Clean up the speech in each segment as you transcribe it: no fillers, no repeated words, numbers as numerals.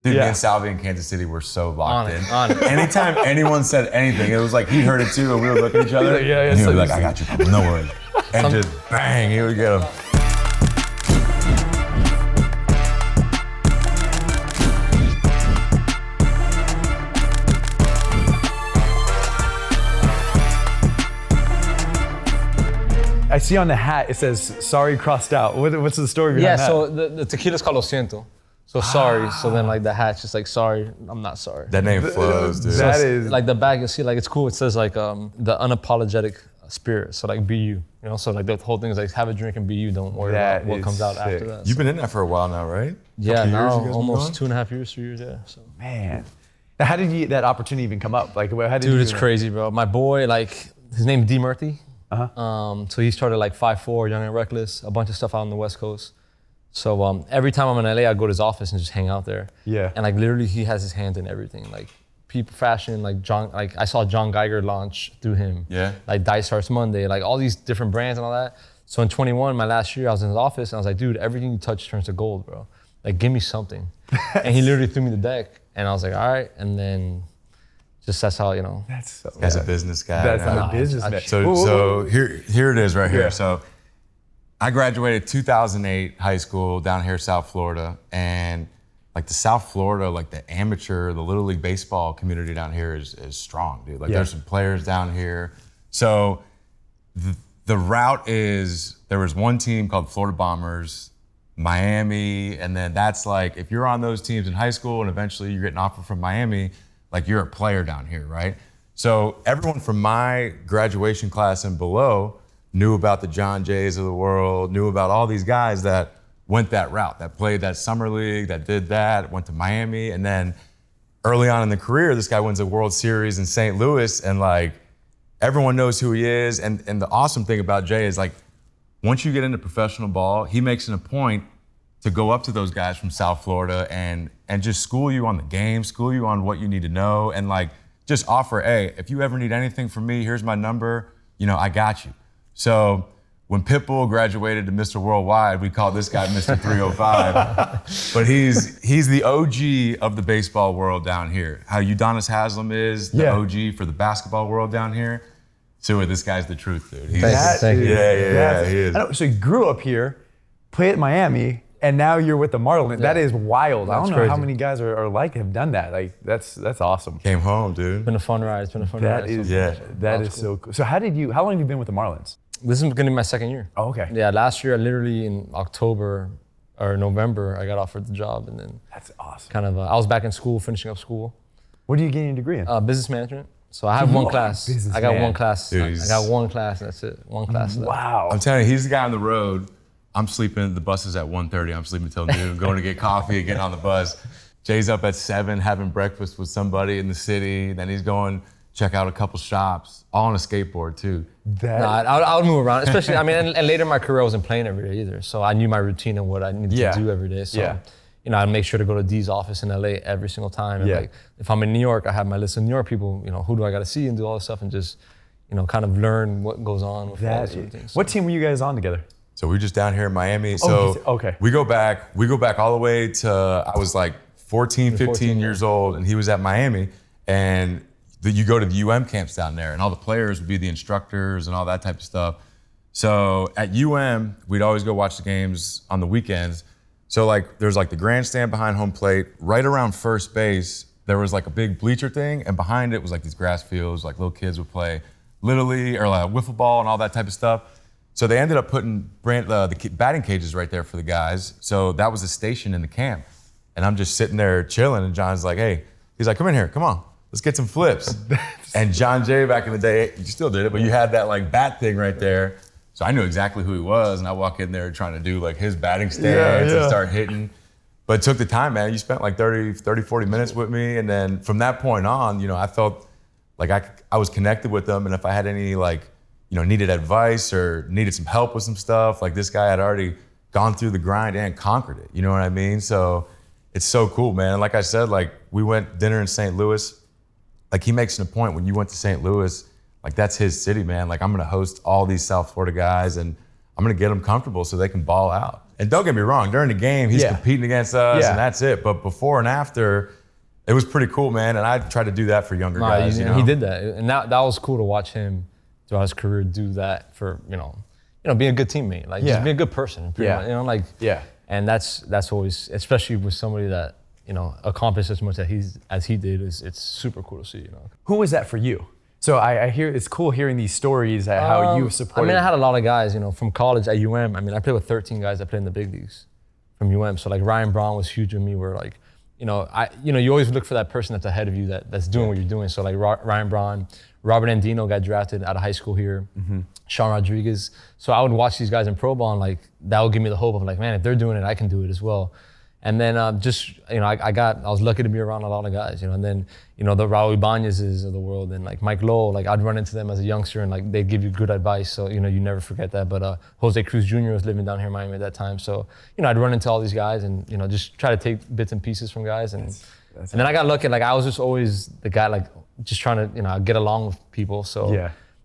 Dude, me and Salvi in Kansas City were so locked in. On it. Anytime anyone said anything, it was like he heard it too, and we were looking at each other. And he would be like, I got you, Papa, no worries. And just bang, he would get him. I see on the hat, it says, sorry crossed out. What's the story behind that? Yeah, so the tequila's called Lo Siento. So sorry, so then like the hat's just like, sorry, I'm not sorry. That name flows, dude. That is... Like the bag, you see, like it's cool. It says like the unapologetic spirit. So like be you, you know? So like the whole thing is like have a drink and be you. Don't worry about what comes out after that. You've been in that for a while now, right? Yeah, now almost 2.5 years, 3 years, yeah. So. Man. Now, how did that opportunity even come up? Like, how did Dude, it's crazy, bro. My boy, like, his name D. Murthy. So he started like 5'4", Young and Reckless, a bunch of stuff out on the West Coast. So every time I'm in LA, I go to his office and just hang out there. Yeah. And like literally he has his hands in everything. Like people fashion, like I saw John Geiger launch through him. Yeah. Like Dice Starts Monday, like all these different brands and all that. So in 21, my last year, I was in his office and I was like, dude, everything you touch turns to gold, bro. Like give me something. And he literally threw me the deck and I was like, all right. And then just that's how, you know. That's so As a business guy. That's not a businessman. So here it is right here. So I graduated 2008 high school down here, South Florida. And like the South Florida, like the amateur, the Little League baseball community down here is strong, dude. Like there's some players down here. So the route is, there was one team called Florida Bombers, Miami, and then that's like, if you're on those teams in high school and eventually you're getting offered from Miami, like you're a player down here, right? So everyone from my graduation class and below knew about the Jon Jays of the world, knew about all these guys that went that route, that played that summer league, that did that, went to Miami. And then early on in the career, this guy wins a World Series in St. Louis and like everyone knows who he is. And the awesome thing about Jay is like, once you get into professional ball, he makes it a point to go up to those guys from South Florida and just school you on the game, school you on what you need to know, and like just offer, hey, if you ever need anything from me, here's my number, you know, I got you. So when Pitbull graduated to Mr. Worldwide, we called this guy Mr. 305. But he's the OG of the baseball world down here. How Udonis Haslem is the OG for the basketball world down here. So this guy's the truth, dude. Thank you. Yeah, he is. So you grew up here, played at Miami, and now you're with the Marlins. Yeah. That is wild. I don't know how many guys have done that. Like that's awesome. Came home, dude. It's been a fun ride. That is so cool. So how long have you been with the Marlins? This is gonna be my second year. Oh, okay. Yeah, last year, literally in October or November, I got offered the job, and then that's awesome. Kind of, I was back in school, finishing up school. What are you getting your degree in? Business management. So I have one class. I got one class. Dude, I got one class, and that's it. One class. Wow. I'm telling you, he's the guy on the road. I'm sleeping. The bus is at 1:30. I'm sleeping till noon, going to get coffee and getting on the bus. Jay's up at 7, having breakfast with somebody in the city. Then he's going check out a couple shops, all on a skateboard too. I would move around, especially, I mean, and later in my career I wasn't playing every day either. So I knew my routine and what I needed to do every day. So, you know, I'd make sure to go to D's office in LA every single time. And like, if I'm in New York, I have my list of New York people, you know, who do I got to see and do all this stuff and just, you know, kind of learn what goes on with all these sort of things. What team were you guys on together? So we're just down here in Miami. So we go back all the way to, I was like 14 years old and he was at Miami, and you go to the camps down there and all the players would be the instructors and all that type of stuff. So at we'd always go watch the games on the weekends. So like there's like the grandstand behind home plate, right around first base, there was like a big bleacher thing, and behind it was like these grass fields, like little kids would play Little League or like wiffle ball and all that type of stuff. So they ended up putting the batting cages right there for the guys. So that was a station in the camp. And I'm just sitting there chilling, and John's like, hey, he's like, come in here, come on, let's get some flips. And Jon Jay back in the day, you still did it, but you had that like bat thing right there. So I knew exactly who he was, and I walk in there trying to do like his batting stance and start hitting. But it took the time, man. You spent like 40 minutes with me. And then from that point on, you know, I felt like I was connected with them. And if I had any like, you know, needed advice or needed some help with some stuff, like this guy had already gone through the grind and conquered it. You know what I mean? So it's so cool, man. And like I said, like we went dinner in St. Louis. Like he makes it a point when you went to St. Louis, like that's his city, man. Like I'm gonna host all these South Florida guys and I'm gonna get them comfortable so they can ball out. And don't get me wrong, during the game, he's competing against us, and that's it. But before and after, it was pretty cool, man. And I try to do that for younger guys. You know? He did that, and that was cool to watch him throughout his career do that for being a good teammate, like just be a good person. Much, And that's always, especially with somebody that accomplished as much as he did, it's super cool to see. Who was that for you? So I hear it's cool hearing these stories at how you supported. I had a lot of guys, from college at UM. I played with 13 guys that played in the big leagues from UM. So like Ryan Braun was huge with me. Where like, you always look for that person that's ahead of you that's doing what you're doing. So like Ryan Braun, Robert Andino got drafted out of high school here. Sean Rodriguez. So I would watch these guys in pro ball, and like that would give me the hope of like, man, if they're doing it, I can do it as well. And then I was lucky to be around a lot of guys, and then, the Raul Ibanez's of the world and like Mike Lowell, like I'd run into them as a youngster and like they'd give you good advice. So, you never forget that. But Jose Cruz Jr. was living down here in Miami at that time. So, I'd run into all these guys and, just try to take bits and pieces from guys. And then I got lucky, like I was just always the guy, like just trying to, get along with people. So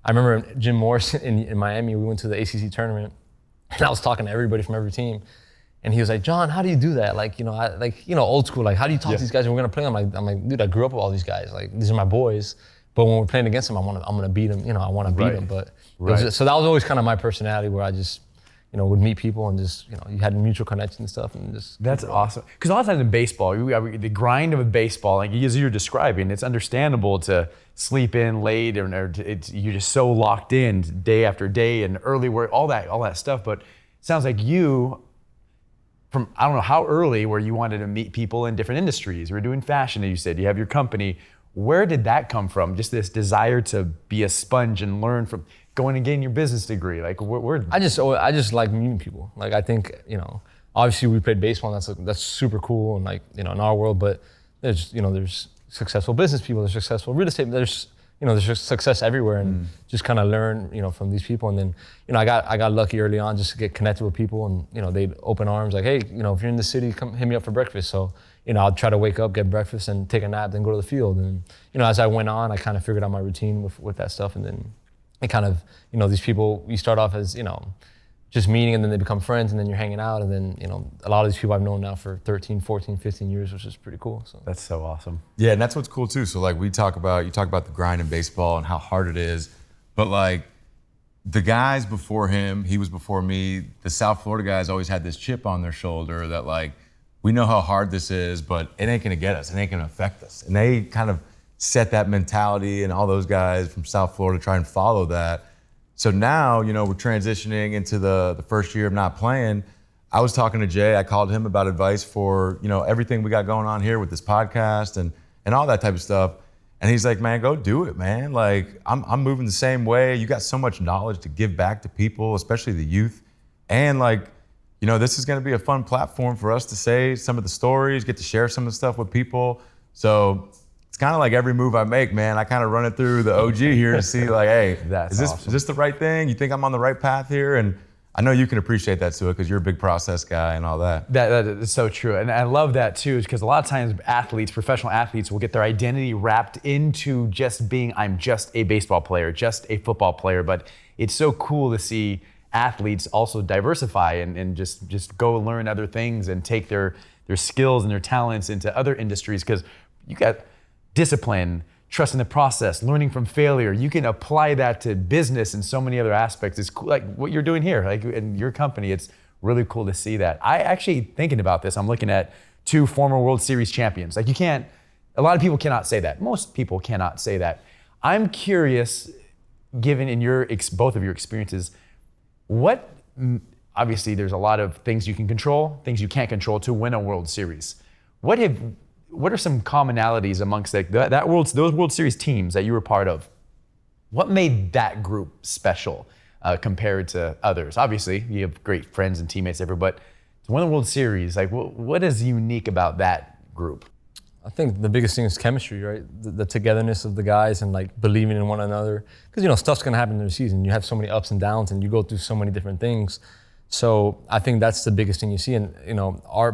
I remember Jim Morris in Miami, we went to the ACC tournament and I was talking to everybody from every team. And he was like, John, how do you do that? Like, old school, like, how do you talk to these guys when we're gonna play? I'm like, dude, I grew up with all these guys. Like, these are my boys. But when we're playing against them, I'm gonna beat them. I want to beat them. But so that was always kind of my personality, where I just, would meet people and just, you had mutual connection and stuff, and just. That's awesome. Because a lot of times in baseball, the grind of baseball, like as you're describing, it's understandable to sleep in late, or you're just so locked in day after day and early work, all that stuff. But it sounds like you. From I don't know how early where you wanted to meet people in different industries. You were doing fashion, as you said. You have your company. Where did that come from? Just this desire to be a sponge and learn from going and getting your business degree. Like where? I just like meeting people. Like I think obviously we played baseball. And that's super cool, and like in our world. But there's successful business people. There's successful real estate. There's just success everywhere, and just kind of learn, from these people. And then, I got lucky early on just to get connected with people, and they'd open arms like, hey, if you're in the city, come hit me up for breakfast. So, I'll try to wake up, get breakfast, and take a nap, then go to the field. And, as I went on, I kind of figured out my routine with that stuff. And then it kind of, these people, you start off as, just meeting, and then they become friends, and then you're hanging out, and then, a lot of these people I've known now for 13, 14, 15 years, which is pretty cool. So that's so awesome. Yeah, and that's what's cool too. So like you talk about the grind in baseball and how hard it is, but like the guys before him, he was before me, the South Florida guys always had this chip on their shoulder that like, we know how hard this is, but it ain't gonna get us, it ain't gonna affect us. And they kind of set that mentality, and all those guys from South Florida try and follow that. So now, we're transitioning into the first year of not playing. I was talking to Jay, I called him about advice for, everything we got going on here with this podcast and all that type of stuff. And he's like, man, go do it, man. Like, I'm moving the same way. You got so much knowledge to give back to people, especially the youth. And like, this is gonna be a fun platform for us to say some of the stories, get to share some of the stuff with people. So it's kind of like every move I make, man, I kind of run it through the OG here to see like, hey, is this the right thing? You think I'm on the right path here? And I know you can appreciate that, Su'a, because you're a big process guy and all that. That is so true. And I love that too, because a lot of times professional athletes will get their identity wrapped into just being, I'm just a baseball player, just a football player. But it's so cool to see athletes also diversify and just go learn other things and take their skills and their talents into other industries, because you got discipline, trust in the process, learning from failure. You can apply that to business and so many other aspects. It's cool, like what you're doing here, like in your company. It's really cool to see that. I actually, thinking about this, I'm looking at 2 former World Series champions. Like a lot of people cannot say that. Most people cannot say that. I'm curious, given in both of your experiences, obviously there's a lot of things you can control, things you can't control to win a World Series. What are some commonalities amongst those World Series teams that you were part of? What made that group special compared to others? Obviously, you have great friends and teammates ever, but to win the World Series, like what is unique about that group? I think the biggest thing is chemistry, right? The togetherness of the guys and like believing in one another. Because stuff's gonna happen in the season. You have so many ups and downs, and you go through so many different things. So I think that's the biggest thing you see. And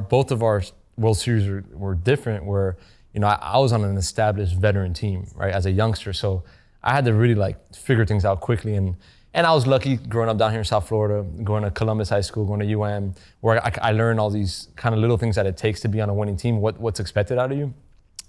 both of our World Series were different, where I was on an established veteran team, right, as a youngster. So I had to really like figure things out quickly. And And I was lucky growing up down here in South Florida, going to Columbus High School, going to UM, where I learned all these kind of little things that it takes to be on a winning team, what's expected out of you.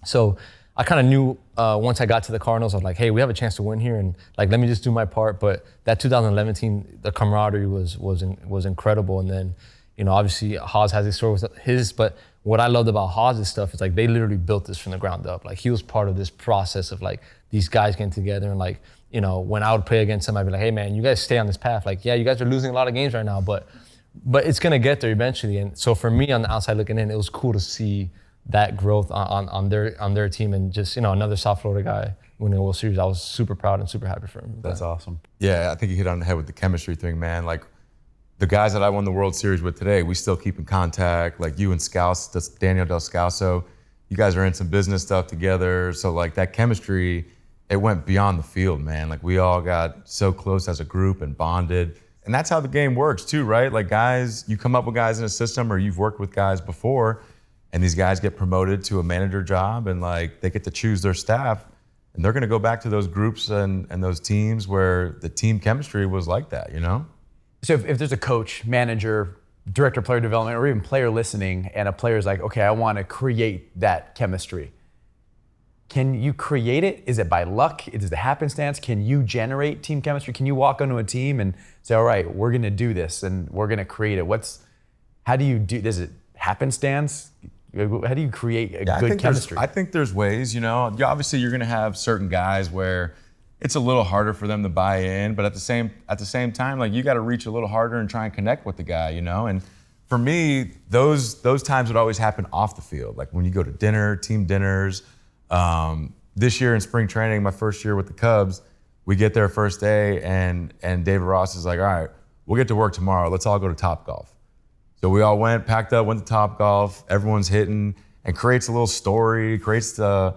So I kind of knew once I got to the Cardinals, I was like, hey, we have a chance to win here, and like, let me just do my part. But that 2011 team, the camaraderie was incredible. And then, you know, obviously Haas has his story with his, but what I loved about Haas' stuff is like they literally built this from the ground up. Like he was part of this process of like these guys getting together, and like, you know, when I would play against him, I'd be like, hey man, you guys stay on this path. Like, yeah, you guys are losing a lot of games right now, but it's gonna get there eventually. And so for me on the outside looking in, it was cool to see that growth on their team, and just, you know, another South Florida guy winning a World Series. I was super proud and super happy for him. That's awesome. Yeah, I think you hit on the head with the chemistry thing, man. Like the guys that I won the World Series with today, we still keep in contact. Like you and Scouse, that's Daniel Del Scalzo, you guys are in some business stuff together. So like that chemistry, it went beyond the field, man. Like we all got so close as a group and bonded. And that's how the game works too, right? Like guys, you come up with guys in a system, or you've worked with guys before, and these guys get promoted to a manager job, and like they get to choose their staff, and they're gonna go back to those groups and those teams where the team chemistry was like that, you know? So if there's a coach, manager, director of player development, or even player listening, and a player's like, okay, I want to create that chemistry. Can you create it? Is it by luck? Is it a happenstance? Can you generate team chemistry? Can you walk onto a team and say, all right, we're gonna do this and we're gonna create it? How do you do, is it happenstance? How do you create a good chemistry? I think there's ways, you know. Obviously you're gonna have certain guys where it's a little harder for them to buy in, but at the same time, like you got to reach a little harder and try and connect with the guy, you know. And for me, those times would always happen off the field, like when you go to dinner, team dinners. This year in spring training, my first year with the Cubs, we get there first day, and David Ross is like, all right, we'll get to work tomorrow. Let's all go to Topgolf. So we all went, packed up, went to Topgolf. Everyone's hitting, and creates a little story, creates the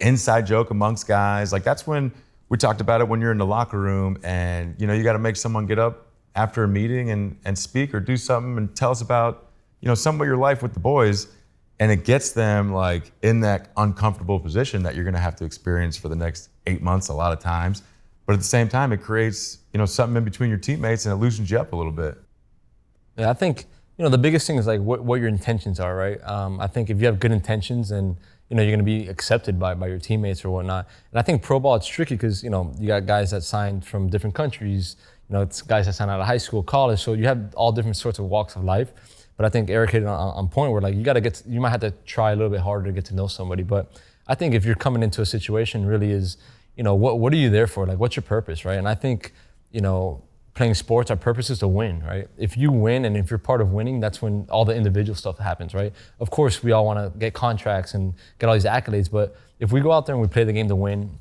inside joke amongst guys. Like that's when we talked about it, when you're in the locker room and, you know, you got to make someone get up after a meeting and speak or do something and tell us about, you know, some of your life with the boys. And it gets them like in that uncomfortable position that you're going to have to experience for the next 8 months a lot of times. But at the same time, it creates, you know, something in between your teammates, and it loosens you up a little bit. Yeah, I think, you know, the biggest thing is like what your intentions are, right? I think if you have good intentions, and you know, you're going to be accepted by your teammates or whatnot. And I think pro ball, it's tricky because, you know, you got guys that signed from different countries, you know, it's guys that signed out of high school, college, so you have all different sorts of walks of life. But I think Eric hit it on point where like you might have to try a little bit harder to get to know somebody. But I think if you're coming into a situation, really is, you know, what are you there for? Like, what's your purpose, right? And I think, you know, playing sports, our purpose is to win, right? If you win, and if you're part of winning, that's when all the individual stuff happens, right? Of course, we all want to get contracts and get all these accolades, but if we go out there and we play the game to win,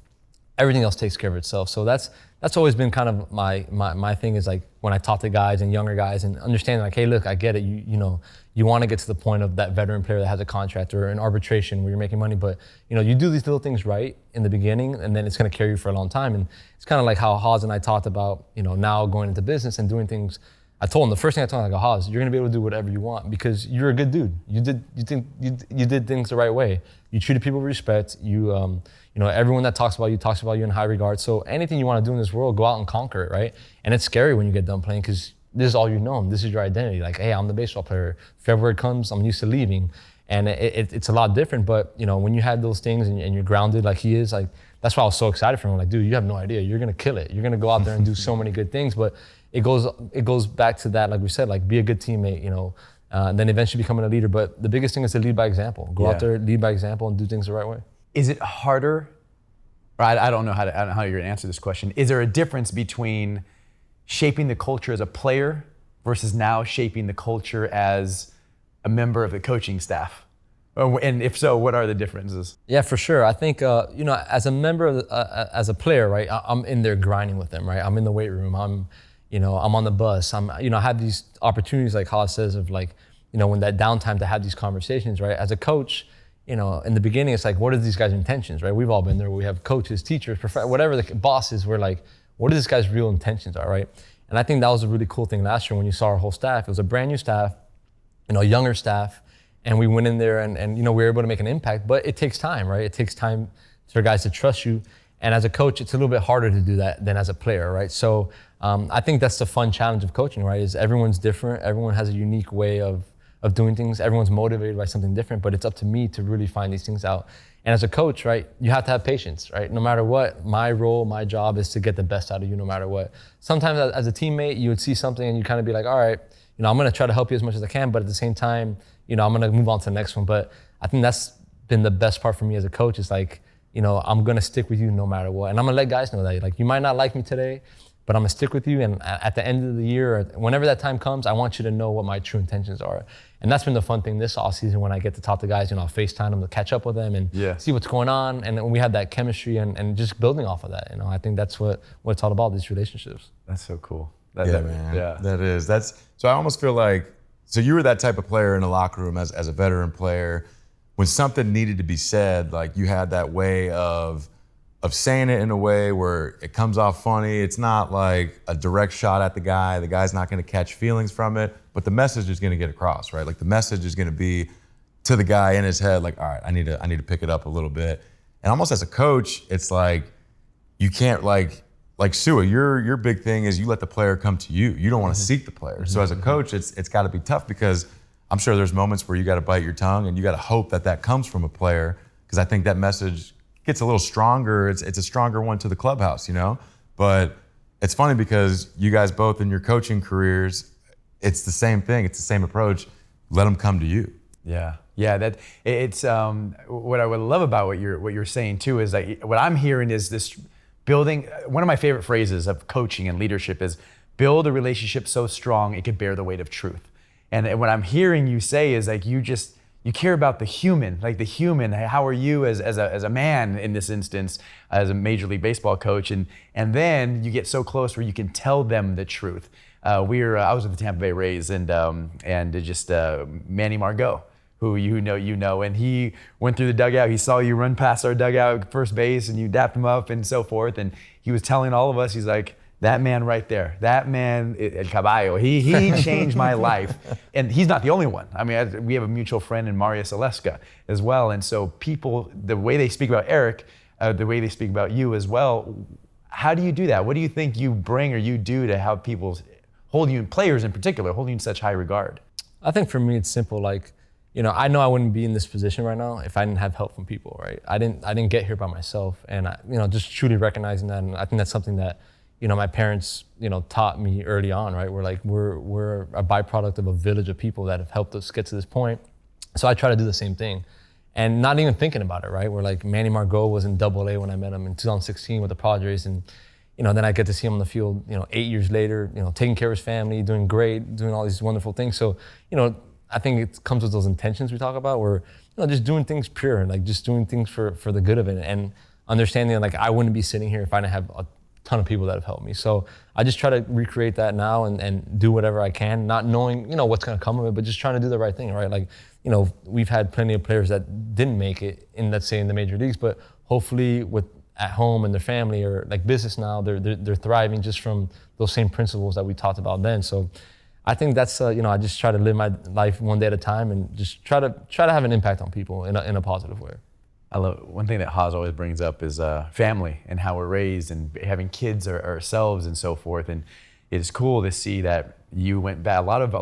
everything else takes care of itself. So that's always been kind of my thing, is like when I talk to guys and younger guys and understanding like, hey, look, I get it. You know, you want to get to the point of that veteran player that has a contract or an arbitration where you're making money, but you know, you do these little things right in the beginning, and then it's going to carry you for a long time. And it's kind of like how Haas and I talked about, you know, now going into business and doing things. I told him, the first thing I told him, I go, Haas, you're going to be able to do whatever you want because you're a good dude. You did things the right way. You treated people with respect. You know, everyone that talks about you in high regard. So anything you want to do in this world, go out and conquer it, right? And it's scary when you get done playing because this is all you know. This is your identity. Like, hey, I'm the baseball player. February comes, I'm used to leaving. And it's a lot different. But, you know, when you have those things and you're grounded like he is, like, that's why I was so excited for him. Like, dude, you have no idea. You're going to kill it. You're going to go out there and do so many good things. But it goes back to that, like we said, like, be a good teammate, you know, and then eventually becoming a leader. But the biggest thing is to lead by example. Go out there, lead by example, and do things the right way. Is it harder? I don't know how you're going to answer this question. Is there a difference between shaping the culture as a player versus now shaping the culture as a member of the coaching staff? And if so, what are the differences? Yeah, for sure. I think, you know, as a member, as a player, right, I'm in there grinding with them, right? I'm in the weight room. I'm on the bus. I have these opportunities, like Haas says, of like, you know, when that downtime to have these conversations, right? As a coach, you know, in the beginning, it's like, what are these guys' intentions, right? We've all been there. We have coaches, teachers, whatever the bosses, we're like, what are this guy's real intentions are, right? And I think that was a really cool thing last year when you saw our whole staff. It was a brand new staff, you know, younger staff, and we went in there and you know, we were able to make an impact, but it takes time, right? It takes time for guys to trust you. And as a coach, it's a little bit harder to do that than as a player, right? So I think that's the fun challenge of coaching, right? Is everyone's different. Everyone has a unique way of doing things. Everyone's motivated by something different, but it's up to me to really find these things out. And as a coach, right, you have to have patience, right? No matter what, my role, my job is to get the best out of you no matter what. Sometimes as a teammate, you would see something and you kind of be like, all right, I'm going to try to help you as much as I can, but at the same time, I'm going to move on to the next one. But I think that's been the best part for me as a coach is like, I'm going to stick with you no matter what. And I'm going to let guys know that, like, you might not like me today, but I'm going to stick with you. And at the end of the year, or whenever that time comes, I want you to know what my true intentions are. And that's been the fun thing this offseason when I get to talk to guys, I'll FaceTime them to catch up with them and see what's going on. And then we have that chemistry and just building off of that. I think that's what it's all about, these relationships. That's so cool. Man. Yeah. That is. So I almost feel like, so you were that type of player in the locker room as a veteran player. When something needed to be said, like you had that way of saying it in a way where it comes off funny. It's not like a direct shot at the guy. The guy's not going to catch feelings from it, but the message is going to get across, right? Like the message is going to be to the guy in his head, like, all right, I need to pick it up a little bit. And almost as a coach, it's like you can't like Su'a, your big thing is you let the player come to you. You don't want to seek the player. So as a coach, it's got to be tough because I'm sure there's moments where you got to bite your tongue and you got to hope that comes from a player because I think that message gets a little stronger. It's a stronger one to the clubhouse, But it's funny because you guys both in your coaching careers, it's the same thing. It's the same approach. Let them come to you. Yeah. That it's what I would love about what you're saying too is like what I'm hearing is this building. One of my favorite phrases of coaching and leadership is build a relationship so strong it could bear the weight of truth. And what I'm hearing you say is like you care about the human, like the human. How are you as a man in this instance, as a Major League Baseball coach, and then you get so close where you can tell them the truth. I was with the Tampa Bay Rays and just Manny Margot, who you know, and he went through the dugout. He saw you run past our dugout at first base, and you dapped him up and so forth. And he was telling all of us, he's like, that man right there, that man, El Caballo, he changed my life. And he's not the only one. I mean, we have a mutual friend in Mario Saleska as well. And so people, the way they speak about Eric, the way they speak about you as well, how do you do that? What do you think you bring or you do to have people hold you, players in particular, hold you in such high regard? I think for me, it's simple. Like, I know I wouldn't be in this position right now if I didn't have help from people, right? I didn't get here by myself. And, just truly recognizing that. And I think that's something that, my parents, taught me early on, right? We're a byproduct of a village of people that have helped us get to this point. So I try to do the same thing and not even thinking about it, right? We're like Manny Margot was in AA when I met him in 2016 with the Padres. And, then I get to see him on the field, 8 years later, taking care of his family, doing great, doing all these wonderful things. So, I think it comes with those intentions we talk about where, just doing things pure and like just doing things for the good of it and understanding like I wouldn't be sitting here if I didn't have a ton of people that have helped me. So I just try to recreate that now and do whatever I can, not knowing, what's going to come of it, but just trying to do the right thing, right? Like, we've had plenty of players that didn't make it in, let's say, in the major leagues, but hopefully with at home and their family or like business now, they're thriving just from those same principles that we talked about then. So I think that's, I just try to live my life one day at a time and just try to have an impact on people in a positive way. I love one thing that Haas always brings up is family and how we're raised and having kids ourselves and so forth. And it's cool to see that you went back. A lot of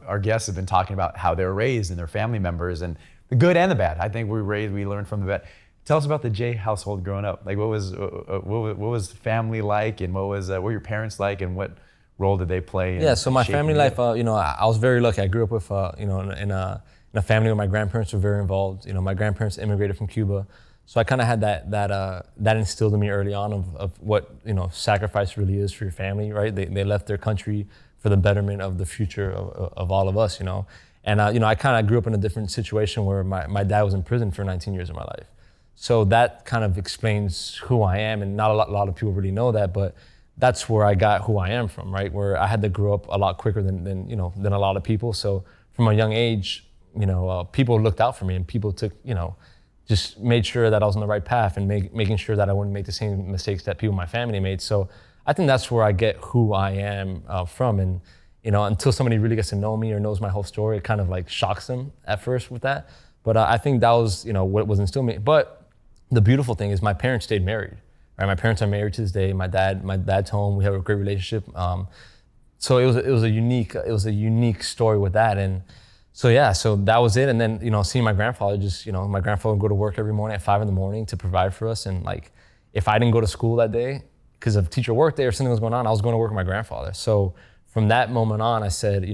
our guests have been talking about how they were raised and their family members and the good and the bad. I think we learned from the bad. Tell us about the Jay household growing up. Like what was family like and what were your parents like and what role did they play? Yeah, so my family life, I was very lucky. I grew up with, in a family where my grandparents were very involved. My grandparents immigrated from Cuba. So I kind of had that instilled in me early on of what, sacrifice really is for your family, right? They left their country for the betterment of the future of all of us, And, I kind of grew up in a different situation where my dad was in prison for 19 years of my life. So that kind of explains who I am. And not a lot of people really know that, but that's where I got who I am from, right? Where I had to grow up a lot quicker than a lot of people. So from a young age, people looked out for me and people took, just made sure that I was on the right path and making sure that I wouldn't make the same mistakes that people in my family made. So I think that's where I get who I am from. And, until somebody really gets to know me or knows my whole story, it kind of like shocks them at first with that. But I think that was, what was instilled in me. But the beautiful thing is my parents stayed married. Right, my parents are married to this day. My dad's home. We have a great relationship. So it was a unique story with that. And so that was it. And then seeing my grandfather, my grandfather would go to work every morning at 5 a.m. to provide for us. And like, if I didn't go to school that day because of teacher work day or something was going on, I was going to work with my grandfather. So from that moment on, I said,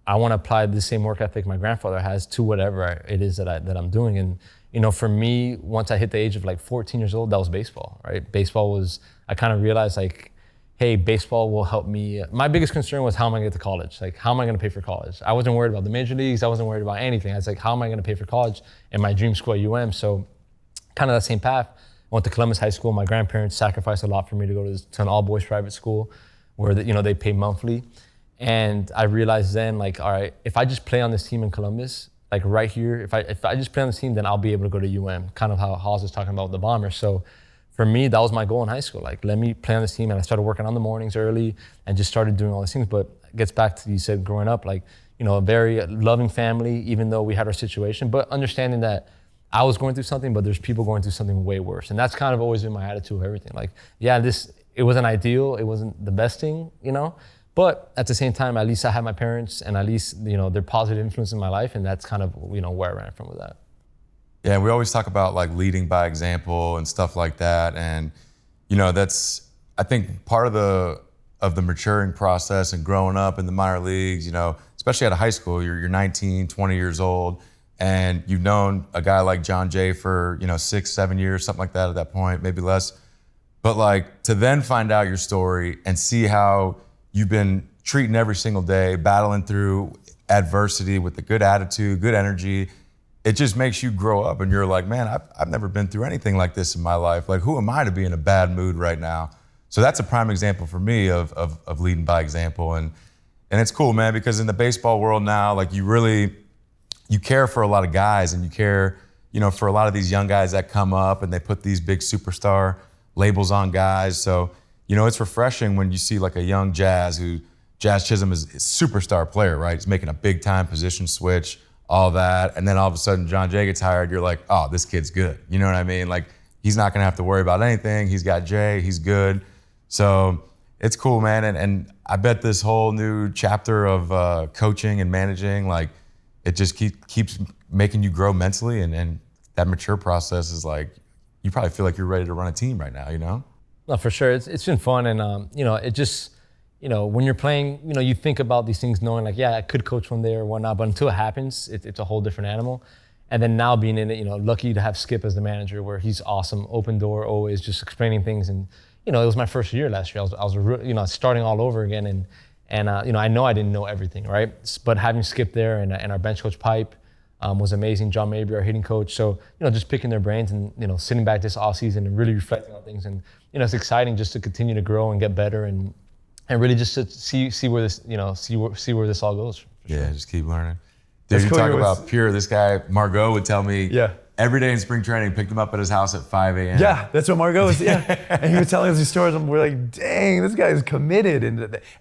I want to apply the same work ethic my grandfather has to whatever it is that I'm doing. And for me, once I hit the age of like 14 years old, that was baseball, right? I kind of realized like, hey, baseball will help me. My biggest concern was how am I going to get to college? Like, how am I going to pay for college? I wasn't worried about the major leagues. I wasn't worried about anything. I was like, how am I going to pay for college? And my dream school at UM. So kind of that same path. I went to Columbus High School. My grandparents sacrificed a lot for me to go to an all-boys private school where they pay monthly. And I realized then, like, all right, if I just play on this team in Columbus, like right here, if I just play on this team, then I'll be able to go to UM, kind of how Haas was talking about with the Bombers. So for me, that was my goal in high school. Like, let me play on this team. And I started working on the mornings early and just started doing all these things. But it gets back to, you said, growing up, like, a very loving family, even though we had our situation, but understanding that I was going through something, but there's people going through something way worse. And that's kind of always been my attitude of everything. Like, it wasn't ideal. It wasn't the best thing, But at the same time, at least I had my parents, and at least their positive influence in my life, and that's kind of where I ran from with that. Yeah, we always talk about like leading by example and stuff like that, and that's, I think, part of the maturing process and growing up in the minor leagues. Especially out of high school, you're 19, 20 years old, and you've known a guy like Jon Jay for 6, 7 years, something like that at that point, maybe less. But like to then find out your story and see how you've been treating every single day, battling through adversity with a good attitude, good energy. It just makes you grow up, and you're like, man, I've never been through anything like this in my life. Like, who am I to be in a bad mood right now? So that's a prime example for me of leading by example. And it's cool, man, because in the baseball world now, like you care for a lot of guys, and you care, for a lot of these young guys that come up and they put these big superstar labels on guys. So, it's refreshing when you see like a young Jazz Chisholm is a superstar player, right? He's making a big time position switch, all that. And then all of a sudden Jon Jay gets hired. You're like, oh, this kid's good. You know what I mean? Like, he's not going to have to worry about anything. He's got Jay, he's good. So it's cool, man. And I bet this whole new chapter of coaching and managing, like, it just keeps making you grow mentally. And that mature process is like, you probably feel like you're ready to run a team right now, No, for sure. It's been fun. And, it just, when you're playing, you think about these things knowing like, yeah, I could coach one day or whatnot, but until it happens, it's a whole different animal. And then now being in it, lucky to have Skip as the manager, where he's awesome, open door, always just explaining things. And, it was my first year last year. I was starting all over again. And I know I didn't know everything, right? But having Skip there and our bench coach Pipe was amazing. John Mabry, our hitting coach. So, just picking their brains and, sitting back this off season and really reflecting on things. And, it's exciting just to continue to grow and get better and really just to see where this, see where this all goes. Yeah, just keep learning. Dude, you talk about pure. This guy, Margot, would tell me every day in spring training, picked him up at his house at 5 a.m. Yeah, that's what Margot was, and he was telling us these stories, and we're like, dang, this guy is committed.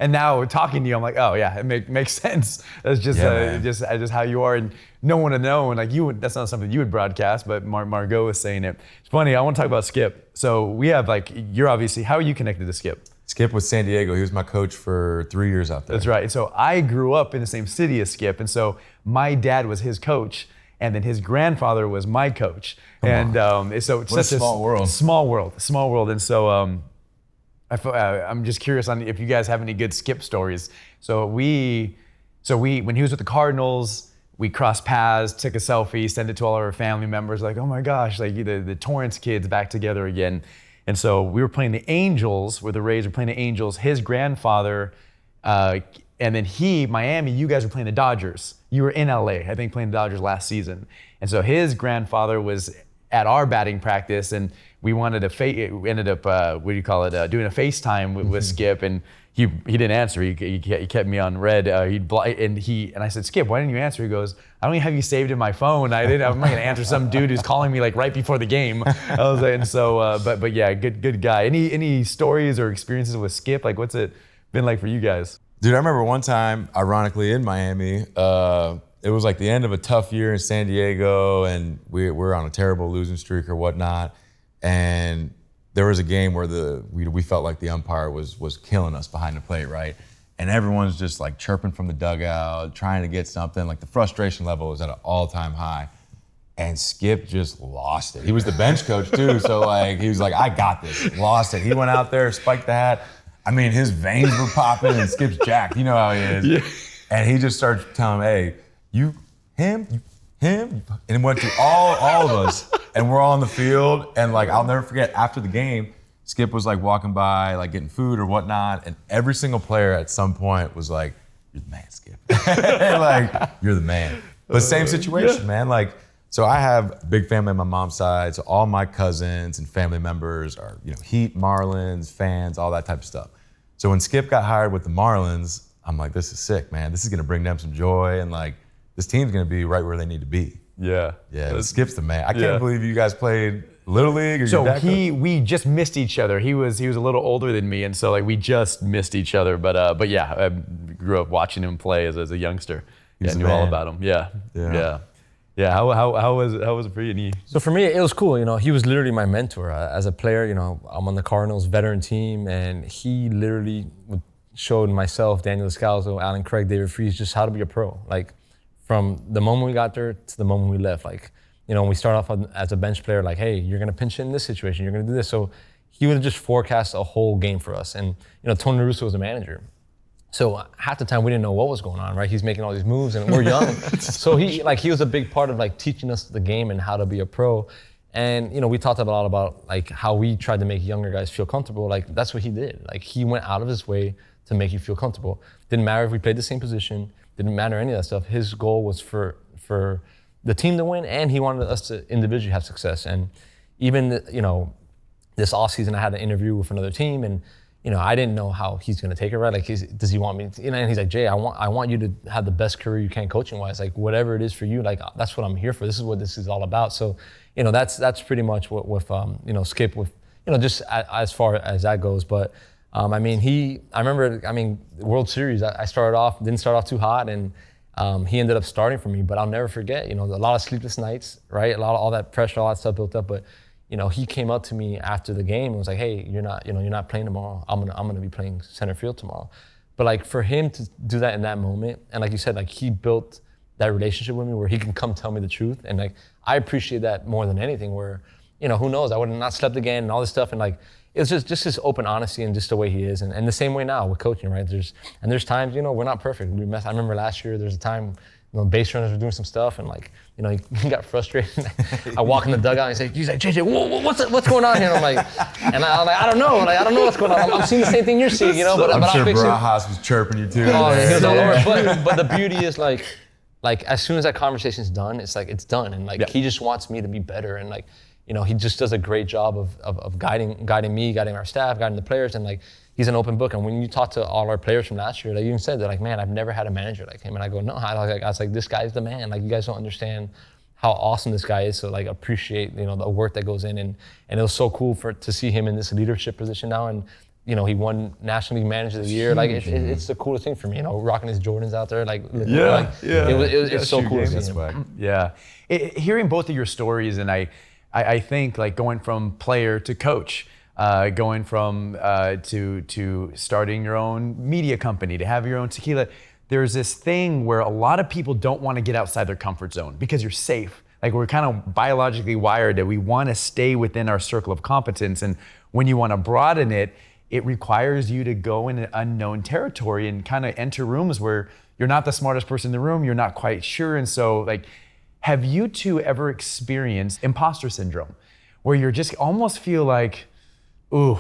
And now talking to you, I'm like, oh yeah, it makes sense. That's just just how you are, and no one to know. And like that's not something you would broadcast, but Margot was saying it. It's funny, I want to talk about Skip. So we have you're obviously, how are you connected to Skip? Skip was San Diego. He was my coach for 3 years out there. That's right. So I grew up in the same city as Skip, and so my dad was his coach, and then his grandfather was my coach. So it's such a small world. Small world. And so I'm just curious on if you guys have any good Skip stories. So when he was with the Cardinals, we crossed paths, took a selfie, sent it to all our family members, like, oh my gosh, like the Torrance kids back together again. And so we were playing the Angels, where the Rays were playing the Angels. His grandfather, and then Miami, you guys were playing the Dodgers. You were in LA, I think, playing the Dodgers last season. And so his grandfather was at our batting practice, and we wanted to, we ended up, doing a FaceTime with Skip, and he didn't answer. He kept me on red. And I said, Skip, why didn't you answer? He goes, I don't even have you saved in my phone. I'm not gonna answer some dude who's calling me like right before the game. I was like, and so, but yeah, good guy. Any stories or experiences with Skip? Like, what's it been like for you guys? Dude, I remember one time, ironically, in Miami, it was like the end of a tough year in San Diego, and we're on a terrible losing streak or whatnot. And there was a game where we felt like the umpire was killing us behind the plate, right? And everyone's just like chirping from the dugout, trying to get something. Like the frustration level was at an all-time high. And Skip just lost it. He was the bench coach too, so like he was like, I got this. Lost it. He went out there, spiked the hat. I mean, his veins were popping and Skip's jacked. You know how he is. Yeah. And he just started telling him, hey, him, and it went to all of us. And we're all on the field. And like, I'll never forget, after the game, Skip was like walking by, like getting food or whatnot. And every single player at some point was like, you're the man, Skip. Like, you're the man. But same situation, man. Like, so I have a big family on my mom's side. So all my cousins and family members are, Heat, Marlins, fans, all that type of stuff. So when Skip got hired with the Marlins, I'm like, this is sick, man. This is gonna bring them some joy, and like, this team's gonna be right where they need to be. Yeah. Yeah, Skip's the man. I can't believe you guys played Little League. Or so we just missed each other. He was a little older than me, and so like we just missed each other. But yeah, I grew up watching him play as a youngster. I knew all about him. Yeah. How was it for you? So for me, it was cool. He was literally my mentor as a player. I'm on the Cardinals veteran team, and he literally showed myself, Daniel Descalzo, Alan Craig, David Freese, just how to be a pro. Like from the moment we got there to the moment we left. Like, when we start off as a bench player, like, hey, you're gonna pinch in this situation, you're gonna do this. So he would just forecast a whole game for us. And Tony Russo was the manager. So half the time we didn't know what was going on, right? He's making all these moves and we're young. So he was a big part of like teaching us the game and how to be a pro. And we talked a lot about like how we tried to make younger guys feel comfortable. Like that's what he did. Like he went out of his way to make you feel comfortable. Didn't matter if we played the same position, didn't matter any of that stuff. His goal was for the team to win, and he wanted us to individually have success. And even this offseason I had an interview with another team, and I didn't know how he's going to take it, right? Like, does he want me to, and he's like, Jay, I want you to have the best career you can coaching-wise. Like, whatever it is for you, like, that's what I'm here for. This is what this is all about. So, that's pretty much what with, Skip with, just as far as that goes. But, I remember, the World Series, didn't start off too hot, and he ended up starting for me. But I'll never forget, a lot of sleepless nights, right? All that pressure, all that stuff built up. But, he came up to me after the game and was like, hey, you're not playing tomorrow. I'm gonna be playing center field tomorrow. But like for him to do that in that moment, and like you said, like he built that relationship with me where he can come tell me the truth. And like, I appreciate that more than anything where, who knows, I would have not slept again and all this stuff. And like, it's just his open honesty and just the way he is. And the same way now with coaching, right? There's times, we're not perfect. I remember last year, there's a time, base runners were doing some stuff, and like, he got frustrated. I walk in the dugout and he's like, JJ, what's going on here? And I'm like, I don't know. Like, I don't know what's going on. I'm seeing the same thing you're seeing, but I'm sure I'll fix it. Barajas was chirping you too. Oh, he was all over. But the beauty is like as soon as that conversation's done, it's like it's done, and like he just wants me to be better, and like, he just does a great job of guiding me, guiding our staff, guiding the players, and like. He's an open book, and when you talk to all our players from last year, they even said, they're like, man, I've never had a manager like him. And I go, no, I was like, this guy's the man. Like, you guys don't understand how awesome this guy is. So like, appreciate the work that goes in, and it was so cool to see him in this leadership position now, and he won National League Manager of the Year. Like it's the coolest thing for me, rocking his Jordans out there. It's so cool to see him. Yeah, hearing both of your stories, and I think like going from player to coach. Going from to starting your own media company, to have your own tequila, there's this thing where a lot of people don't want to get outside their comfort zone because you're safe. Like we're kind of biologically wired that we want to stay within our circle of competence, and when you want to broaden it, it requires you to go in an unknown territory and kind of enter rooms where you're not the smartest person in the room, you're not quite sure. And so like, have you two ever experienced imposter syndrome, where you just almost feel like, ooh,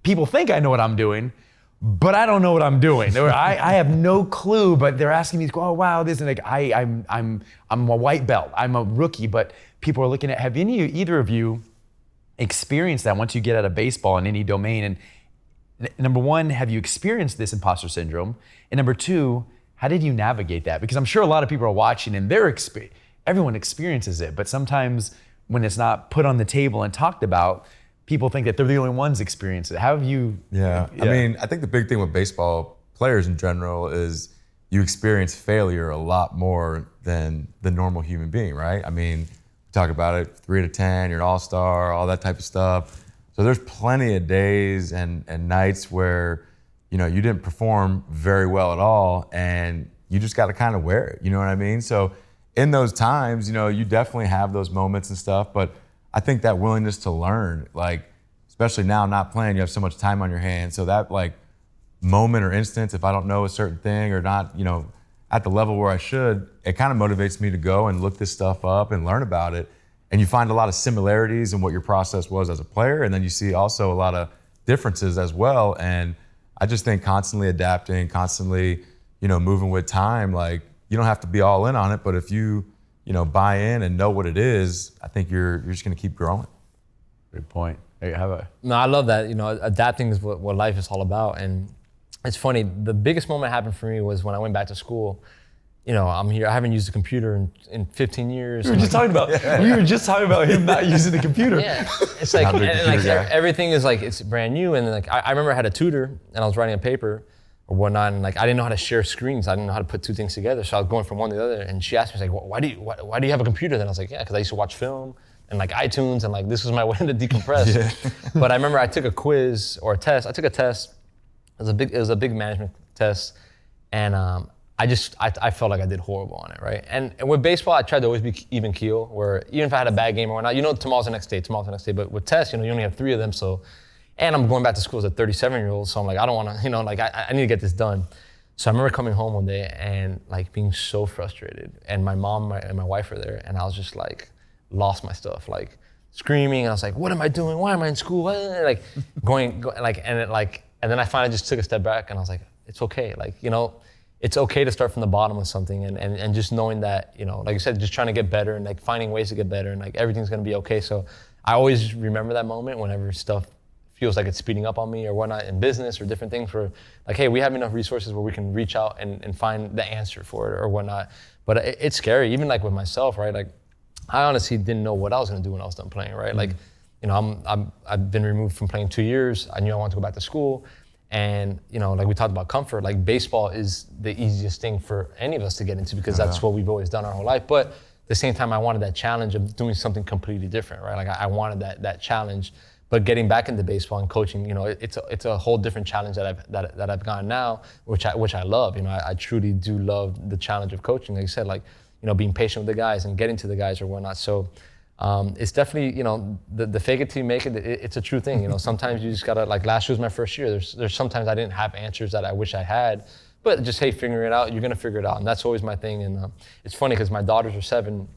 people think I know what I'm doing, but I don't know what I'm doing. Or I have no clue, but they're asking me, oh wow, this, and like I'm a white belt, I'm a rookie, but people are looking at. Have either of you experienced that once you get out of baseball in any domain? And number one, have you experienced this imposter syndrome? And number two, how did you navigate that? Because I'm sure a lot of people are watching and everyone experiences it, but sometimes when it's not put on the table and talked about, people think that they're the only ones experiencing it. How have you? Yeah. I think the big thing with baseball players in general is you experience failure a lot more than the normal human being, right? We talk about it, 3 out of 10, you're an all-star, all that type of stuff. So there's plenty of days and nights where, you know, you didn't perform very well at all, and you just got to kind of wear it. You know what I mean? So in those times, you know, you definitely have those moments and stuff, but I think that willingness to learn, like, especially now not playing, you have so much time on your hands. So that like moment or instance, if I don't know a certain thing or not, you know, at the level where I should, it kind of motivates me to go and look this stuff up and learn about it. And you find a lot of similarities in what your process was as a player, and then you see also a lot of differences as well. And I just think constantly adapting, constantly, you know, moving with time, like you don't have to be all in on it, but if you know, buy in and know what it is, I think you're just gonna keep growing. Good point. Hey, how about? No, I love that. You know, adapting is what life is all about. And it's funny, the biggest moment happened for me was when I went back to school. You know, I'm here, I haven't used a computer in 15 years. We were just talking about him not using the computer. Yeah, it's like, and like everything is like, it's brand new. And like, I remember I had a tutor and I was writing a paper or whatnot, and like, I didn't know how to share screens. I didn't know how to put two things together. So I was going from one to the other, and she asked me, she's like, why do you have a computer? Then I was like, yeah, because I used to watch film and like iTunes, and like, this was my way to decompress. Yeah. But I remember I took a quiz or a test. I took a test. It was a big management test. And I felt like I did horrible on it, right? And with baseball, I tried to always be even keel, where even if I had a bad game or not, you know, tomorrow's the next day. But with tests, you know, you only have 3 of them, so. And I'm going back to school as a 37-year-old, so I'm like, I don't want to, you know, like I need to get this done. So I remember coming home one day and like being so frustrated, and my mom and my wife were there, and I was just like, lost my stuff, like screaming. And I was like, what am I doing? Why am I in school? Like and then I finally just took a step back, and I was like, it's okay. Like, you know, it's okay to start from the bottom of something, and just knowing that, you know, like you said, just trying to get better and like finding ways to get better, and like everything's gonna be okay. So I always remember that moment whenever stuff feels like it's speeding up on me or whatnot in business or different things, where like, hey, we have enough resources where we can reach out and find the answer for it or whatnot. But it's scary, even like with myself, right? Like, I honestly didn't know what I was gonna do when I was done playing, right? Mm-hmm. Like, you know, I've been removed from playing 2 years. I knew I wanted to go back to school. And, you know, like we talked about comfort, like baseball is the easiest thing for any of us to get into, because that's what we've always done our whole life. But at the same time, I wanted that challenge of doing something completely different, right? Like I wanted that challenge. But getting back into baseball and coaching, you know, it's a whole different challenge that I've gotten now, which I love. You know, I truly do love the challenge of coaching. Like you said, like, you know, being patient with the guys and getting to the guys or whatnot. So it's definitely, you know, the fake it till you make it. It's a true thing. You know, sometimes you just gotta, like last year was my first year. There's sometimes I didn't have answers that I wish I had, but just, hey, figure it out. You're gonna figure it out, and that's always my thing. And it's funny because my daughters are 7.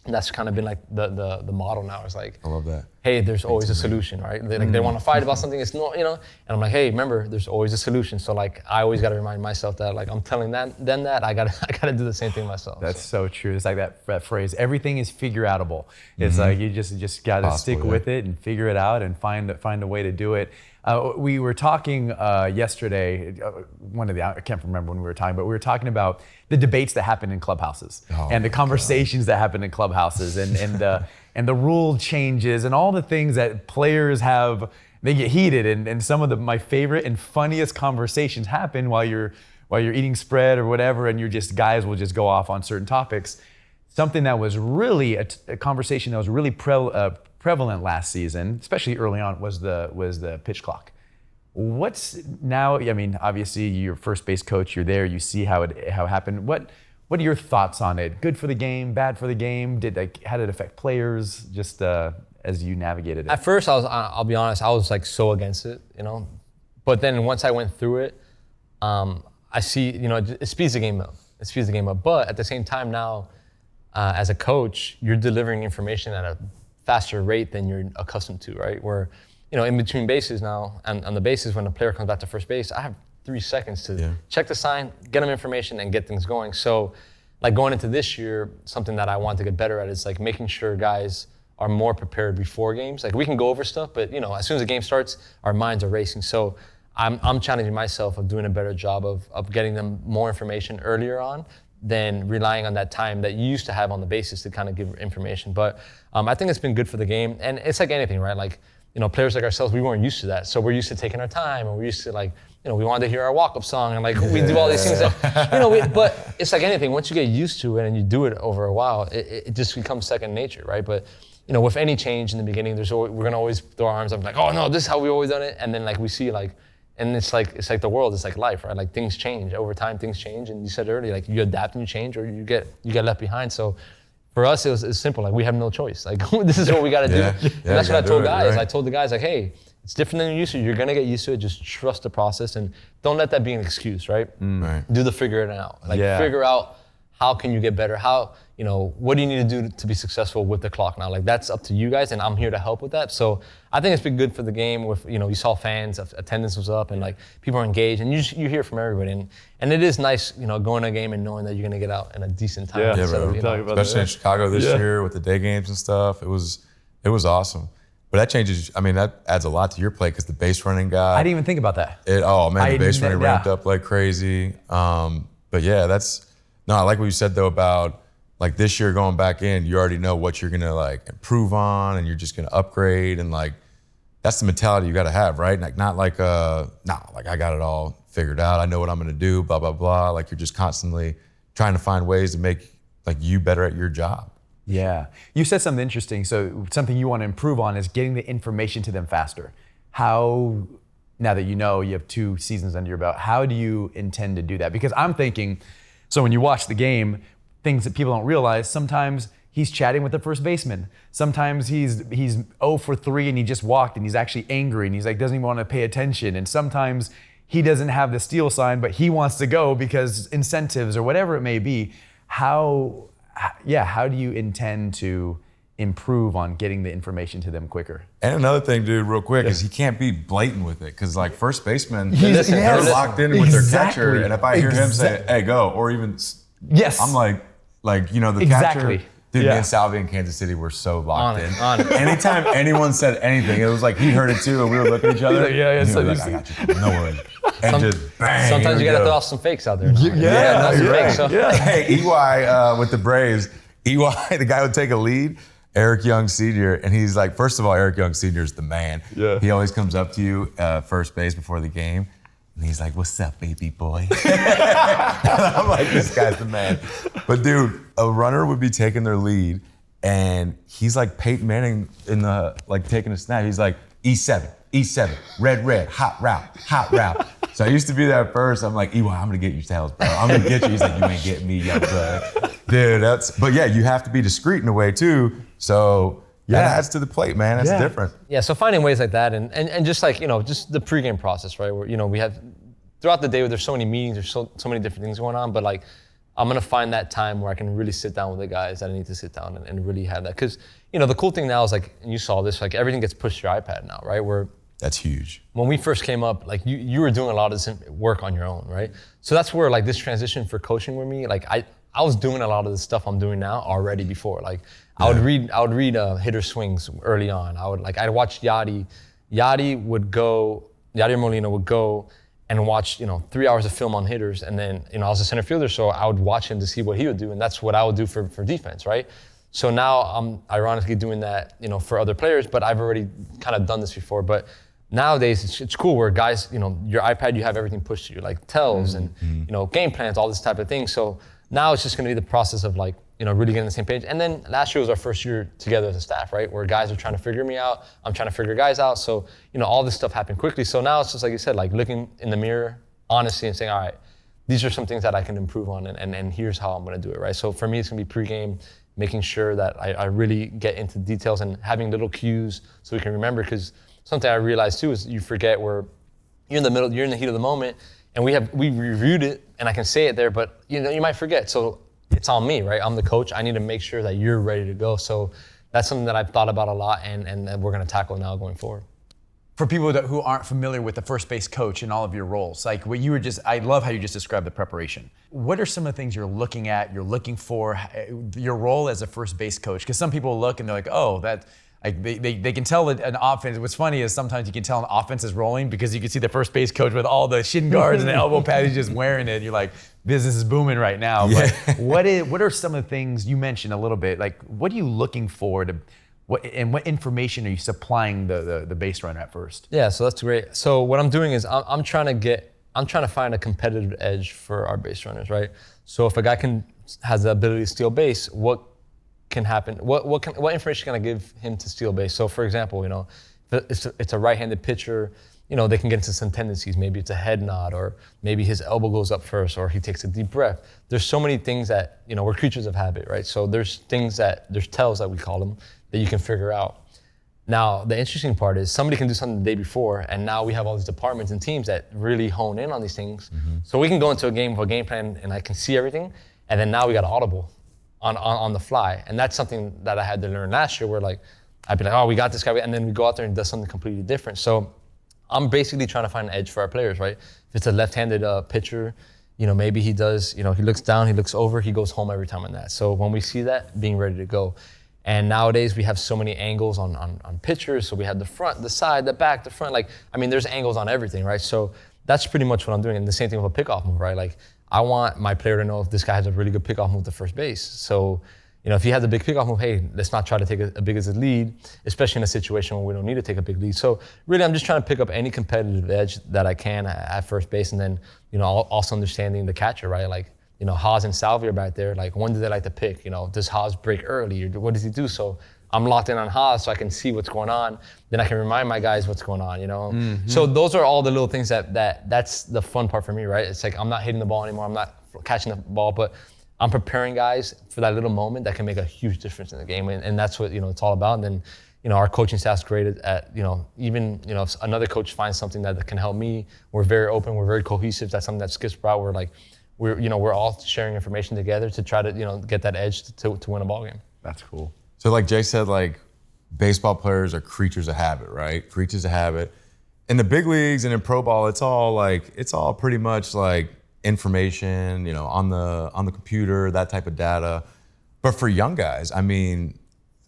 And that's kind of been like the model now. It's like, I love that. Hey, there's always a solution, right? They want to fight about something, it's not, you know. And I'm like, hey, remember, there's always a solution. So like, I always got to remind myself that, like, I'm telling them that I gotta do the same thing myself. That's so true. It's like that phrase, everything is figure outable. It's like you just got to stick with it and figure it out and find a way to do it. We were talking yesterday, I can't remember when we were talking, but we were talking about the debates that happen in clubhouses and the conversations that happen in clubhouses and the rule changes and all the things that players have. They get heated, and some of my favorite and funniest conversations happen while you're eating spread or whatever, and guys will just go off on certain topics. Something that was really a conversation that was really prevalent last season, especially early on, was the pitch clock. What's now? I mean, obviously you're first base coach. You're there. You see how it happened. What are your thoughts on it? Good for the game? Bad for the game? How did it affect players? Just as you navigated it. At first, I'll be honest, I was like so against it, you know. But then once I went through it, I see, you know, it speeds the game up. It speeds the game up. But at the same time now, as a coach, you're delivering information at a faster rate than you're accustomed to, right? Where, you know, in between bases now, and on the bases when a player comes back to first base, I have 3 seconds to check the sign, get them information, and get things going. So, like going into this year, something that I want to get better at is like making sure guys are more prepared before games. Like we can go over stuff, but you know, as soon as the game starts, our minds are racing. So I'm challenging myself of doing a better job of getting them more information earlier on than relying on that time that you used to have on the bases to kind of give information. But I think it's been good for the game. And it's like anything, right? Like, you know, players like ourselves, we weren't used to that. So we're used to taking our time, and we're used to, like, you know, we wanted to hear our walk-up song, and like we do all these things that, you know, but it's like anything. Once you get used to it and you do it over a while, it just becomes second nature, right? But, you with any change in the beginning, we're gonna always throw our arms up like, oh no, this is how we've always done it. And then like we see like, and it's like the world, it's like life, right? Like things change over time, things change. And you said earlier, like you adapt and you change, or you get left behind. So for us, it was simple. Like we have no choice. Like this is what we gotta do. And that's what I told guys. Right? I told the guys like, hey, it's different than you're used to. You're gonna get used to it. Just trust the process and don't let that be an excuse, right? Right. Do the figure it out. Like figure out how can you get better? How, what do you need to do to be successful with the clock now? Like that's up to you guys, and I'm here to help with that. So I think it's been good for the game. With you saw fans, attendance was up, and like people are engaged, and you hear from everybody, and it is nice, going to a game and knowing that you're gonna get out in a decent time. Yeah, especially in Chicago this year with the day games and stuff. It was awesome. But that changes. I mean, that adds a lot to your play because the base running guy. I didn't even think about that. The base running ramped up like crazy. But yeah, I like what you said though about like this year going back in. You already know what you're gonna like improve on, and you're just gonna upgrade, and like that's the mentality you got to have, right? Like not like like I got it all figured out. I know what I'm gonna do. Blah blah blah. Like you're just constantly trying to find ways to make like you better at your job. Yeah. You said something interesting. So something you want to improve on is getting the information to them faster. How, now that you have 2 seasons under your belt, how do you intend to do that? Because I'm thinking, so when you watch the game, things that people don't realize, sometimes he's chatting with the first baseman. Sometimes he's 0 for 3 and he just walked and he's actually angry and he's like, doesn't even want to pay attention. And sometimes he doesn't have the steal sign, but he wants to go because incentives or whatever it may be. How do you intend to improve on getting the information to them quicker? And another thing, dude, real quick, is he can't be blatant with it because, like, first basemen, they're locked in with their catcher, and if I hear him say, "Hey, go," or even, I'm like, the catcher. Dude, me and Salvi in Kansas City were so locked in. Anytime anyone said anything, it was like he heard it too, and we were looking at each other. I got you. No worries. And just bang. Sometimes you got to throw off some fakes out there. Hey, EY with the Braves, EY, the guy would take a lead, Eric Young Sr., and he's like, first of all, Eric Young Sr. is the man. Yeah. He always comes up to you first base before the game, and he's like, "What's up, baby boy?" I'm like, this guy's the man. But dude, a runner would be taking their lead, and he's like Peyton Manning in the taking a snap. He's like, E7, red, hot route. So I used to be there at first. I'm like, EY, I'm gonna get your tails, bro. I'm gonna get you. He's like, you ain't getting me, young blood. Dude, but yeah, you have to be discreet in a way too. So that adds to the plate, man. That's different. Yeah, so finding ways like that and just like, just the pregame process, right? Where, we have, throughout the day, there's so many meetings, there's so many different things going on, but like, I'm gonna find that time where I can really sit down with the guys that I need to sit down and really have that. Cause, the cool thing now is like, and you saw this, like everything gets pushed to your iPad now, right? That's huge. When we first came up, like you were doing a lot of this work on your own, right? So that's where like this transition for coaching with me, like I was doing a lot of the stuff I'm doing now already before. Like I would read hitter swings early on. I'd watch Yadi Molina would go and watch 3 hours of film on hitters, and then I was a center fielder, so I would watch him to see what he would do, and that's what I would do for defense, right? So now I'm ironically doing that for other players, but I've already kind of done this before. But nowadays it's cool where guys, your iPad, you have everything pushed to you, like tells and game plans, all this type of thing. So now it's just going to be the process of like really getting on the same page. And then last year was our first year together as a staff, right? Where guys are trying to figure me out, I'm trying to figure guys out. So all this stuff happened quickly. So now it's just like you said, like looking in the mirror honestly and saying, all right, these are some things that I can improve on, and here's how I'm going to do it, right? So for me, it's going to be pregame, making sure that I really get into details and having little cues so we can remember. Because something I realized too is you forget where you're in the heat of the moment, and we reviewed it and I can say it there, but you might forget. So it's on me, right? I'm the coach. I need to make sure that you're ready to go. So that's something that I've thought about a lot and that we're going to tackle now going forward. For people who aren't familiar with the first base coach and all of your roles, like what you were I love how you just described the preparation. What are some of the things you're looking for, your role as a first base coach? Because some people look and they're like, oh, that, like they can tell that an offense. What's funny is sometimes you can tell an offense is rolling because you can see the first base coach with all the shin guards and the elbow pads, he's just wearing it. You're like, business is booming right now. Yeah. But what are some of the things you mentioned a little bit? Like, what are you looking for what information are you supplying the base runner at first? Yeah, so that's great. So what I'm doing is I'm trying to find a competitive edge for our base runners, right? So if a guy has the ability to steal base, what can happen? What information can I give him to steal base? So for example, it's a right-handed pitcher, they can get into some tendencies. Maybe it's a head nod, or maybe his elbow goes up first, or he takes a deep breath. There's so many things that, we're creatures of habit, right? So there's tells that we call them, that you can figure out. Now, the interesting part is somebody can do something the day before, and now we have all these departments and teams that really hone in on these things. Mm-hmm. So we can go into a game with a game plan, and I can see everything, and then now we got an audible on the fly. And that's something that I had to learn last year, where I'd be like, oh, we got this guy, and then we go out there and does something completely different. So I'm basically trying to find an edge for our players, right? If it's a left-handed pitcher, maybe he does, he looks down, he looks over, he goes home every time on that. So when we see that, being ready to go. And nowadays we have so many angles on pitchers. So we have the front, the side, the back, the front. There's angles on everything, right? So that's pretty much what I'm doing. And the same thing with a pickoff move, right? I want my player to know if this guy has a really good pickoff move to first base. So, if he has a big pickoff move, hey, let's not try to take a big as a lead, especially in a situation where we don't need to take a big lead. So really, I'm just trying to pick up any competitive edge that I can at first base. And then, also understanding the catcher, right? Haas and Salvi are back there. When do they like to pick? Does Haas break early, or what does he do? So I'm locked in on Haas, so I can see what's going on. Then I can remind my guys what's going on, Mm-hmm. So those are all the little things that's the fun part for me, right? It's I'm not hitting the ball anymore. I'm not catching the ball, but I'm preparing guys for that little moment that can make a huge difference in the game. And that's what, it's all about. And then, our coaching staff's great at, even, if another coach finds something that can help me, we're very open, we're very cohesive. That's something that Skip's brought. We're all sharing information together to try to, get that edge to win a ball game. That's cool. So like Jay said, baseball players are creatures of habit, right? Creatures of habit. In the big leagues and in pro ball, it's all pretty much information, on the computer, that type of data. But for young guys,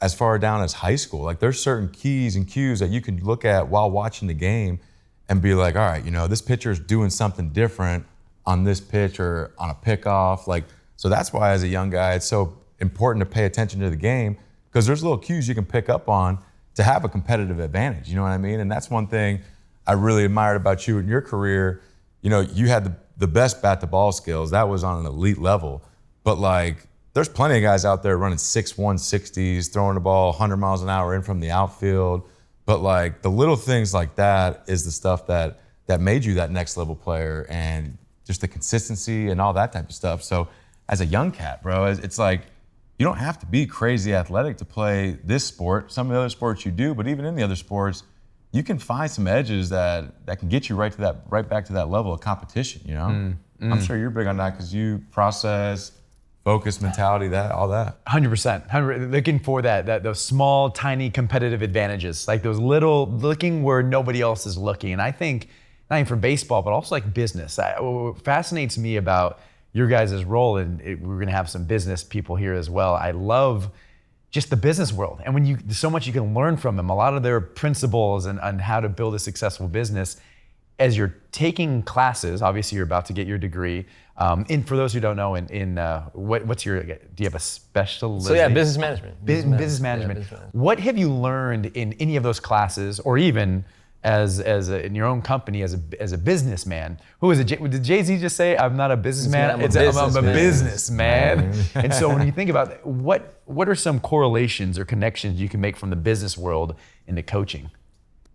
as far down as high school, there's certain keys and cues that you can look at while watching the game and be like, all right, this pitcher's doing something different on this pitch or on a pickoff. So that's why as a young guy, it's so important to pay attention to the game, because there's little cues you can pick up on to have a competitive advantage, you know what I mean? And that's one thing I really admired about you in your career. You had the best bat to ball skills. That was on an elite level. But there's plenty of guys out there running 6'1", 60s, throwing the ball 100 miles an hour in from the outfield. But the little things like that is the stuff that made you that next level player, and just the consistency and all that type of stuff. So as a young cat, bro, it's you don't have to be crazy athletic to play this sport. Some of the other sports you do, but even in the other sports, you can find some edges that can get you right back to that level of competition, I'm sure you're big on that, because you process, focus, mentality, all that. 100%. Looking for those small, tiny competitive advantages, those little, looking where nobody else is looking. And I think, not even for baseball, but also business. What fascinates me about your guys' role, and we're gonna have some business people here as well. I love just the business world. And there's so much you can learn from them, a lot of their principles and how to build a successful business. As you're taking classes, obviously you're about to get your degree. And for those who don't know, what's do you have a specialty? So yeah, business management. Business management. Yeah, business management. What have you learned in any of those classes, or even in your own company as a businessman? Who is it? Did Jay-Z just say, I'm not a businessman? I'm a businessman. And so when you think about that, what are some correlations or connections you can make from the business world into coaching?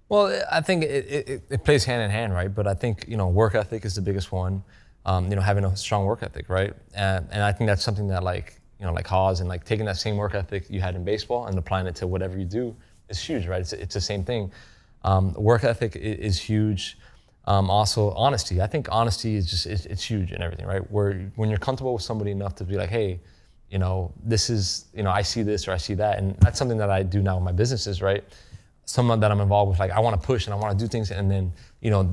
Well, I think it plays hand in hand, right? But I think, work ethic is the biggest one. Having a strong work ethic, right? And I think that's something that like Haas and taking that same work ethic you had in baseball and applying it to whatever you do is huge, right? It's the same thing. Work ethic is huge. Also, honesty. I think honesty is it's huge in everything, right? When you're comfortable with somebody enough to be like, hey, this is, I see this or I see that. And that's something that I do now in my businesses, right? Someone that I'm involved with, I want to push and I want to do things. And then,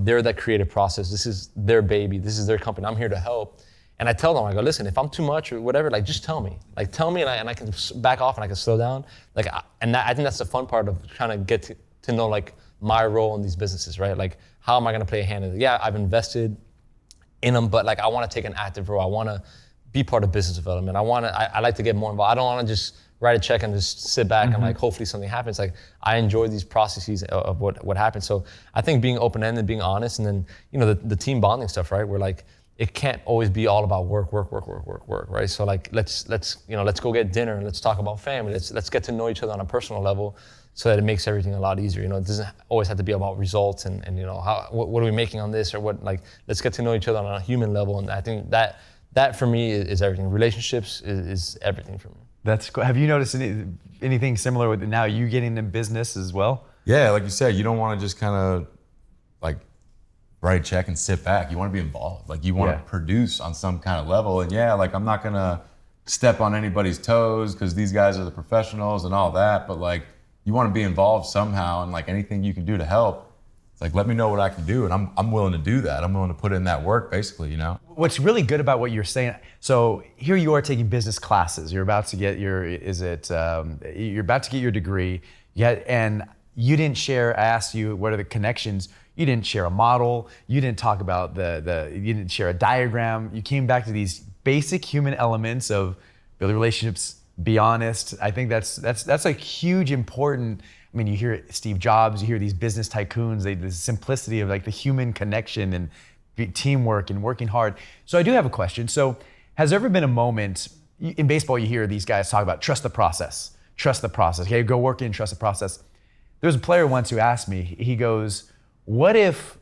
they're that creative process. This is their baby. This is their company. I'm here to help. And I tell them, I go, listen, if I'm too much or whatever, just tell me. Tell me and I can back off and I can slow down. I think that's the fun part of trying to get to know my role in these businesses, right? How am I gonna play a hand in it? Yeah, I've invested in them, but I wanna take an active role. I wanna be part of business development. I like to get more involved. I don't wanna just write a check and just sit back and hopefully something happens. I enjoy these processes of what happens. So I think being open-ended, being honest, and then, the team bonding stuff, right? Where it can't always be all about work, right? So like let's go get dinner and let's talk about family. Let's get to know each other on a personal level, so that it makes everything a lot easier. You know, it doesn't always have to be about results and you know what are we making on this or what, like let's get to know each other on a human level. And I think that for me is everything. Relationships is everything for me. That's cool. Have you noticed anything similar with now you getting in business as well? Yeah, like you said, you don't want to just kind of like write a check and sit back. You want to be involved. Like you want to produce on some kind of level. And yeah, like I'm not gonna step on anybody's toes because these guys are the professionals and all that. But like you want to be involved somehow, and like anything you can do to help, it's like let me know what I can do, and I'm willing to do that. I'm willing to put in that work, basically. You know. What's really good about what you're saying. So here you are taking business classes. You're about to get your you're about to get your degree. And you didn't share. I asked you what are the connections. You didn't share a model. You didn't talk about you didn't share a diagram. You came back to these basic human elements of build relationships, be honest. I think that's a huge important. I mean, you hear Steve Jobs, you hear these business tycoons, the simplicity of like the human connection and teamwork and working hard. So I do have a question. So has there ever been a moment in baseball you hear these guys talk about trust the process, okay, go work in, trust the process. There was a player once who asked me, he goes, what if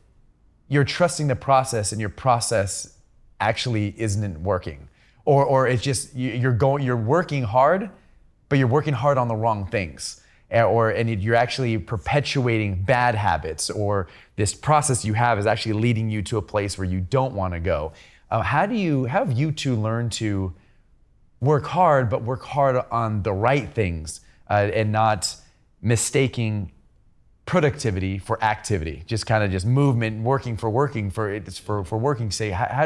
you're trusting the process and your process actually isn't working? Or it's just you're working hard, but you're working hard on the wrong things. And you're actually perpetuating bad habits, or this process you have is actually leading you to a place where you don't want to go. How have you two learned to work hard, but work hard on the right things and not mistaking productivity for activity, just kind of just movement, working for working's sake? How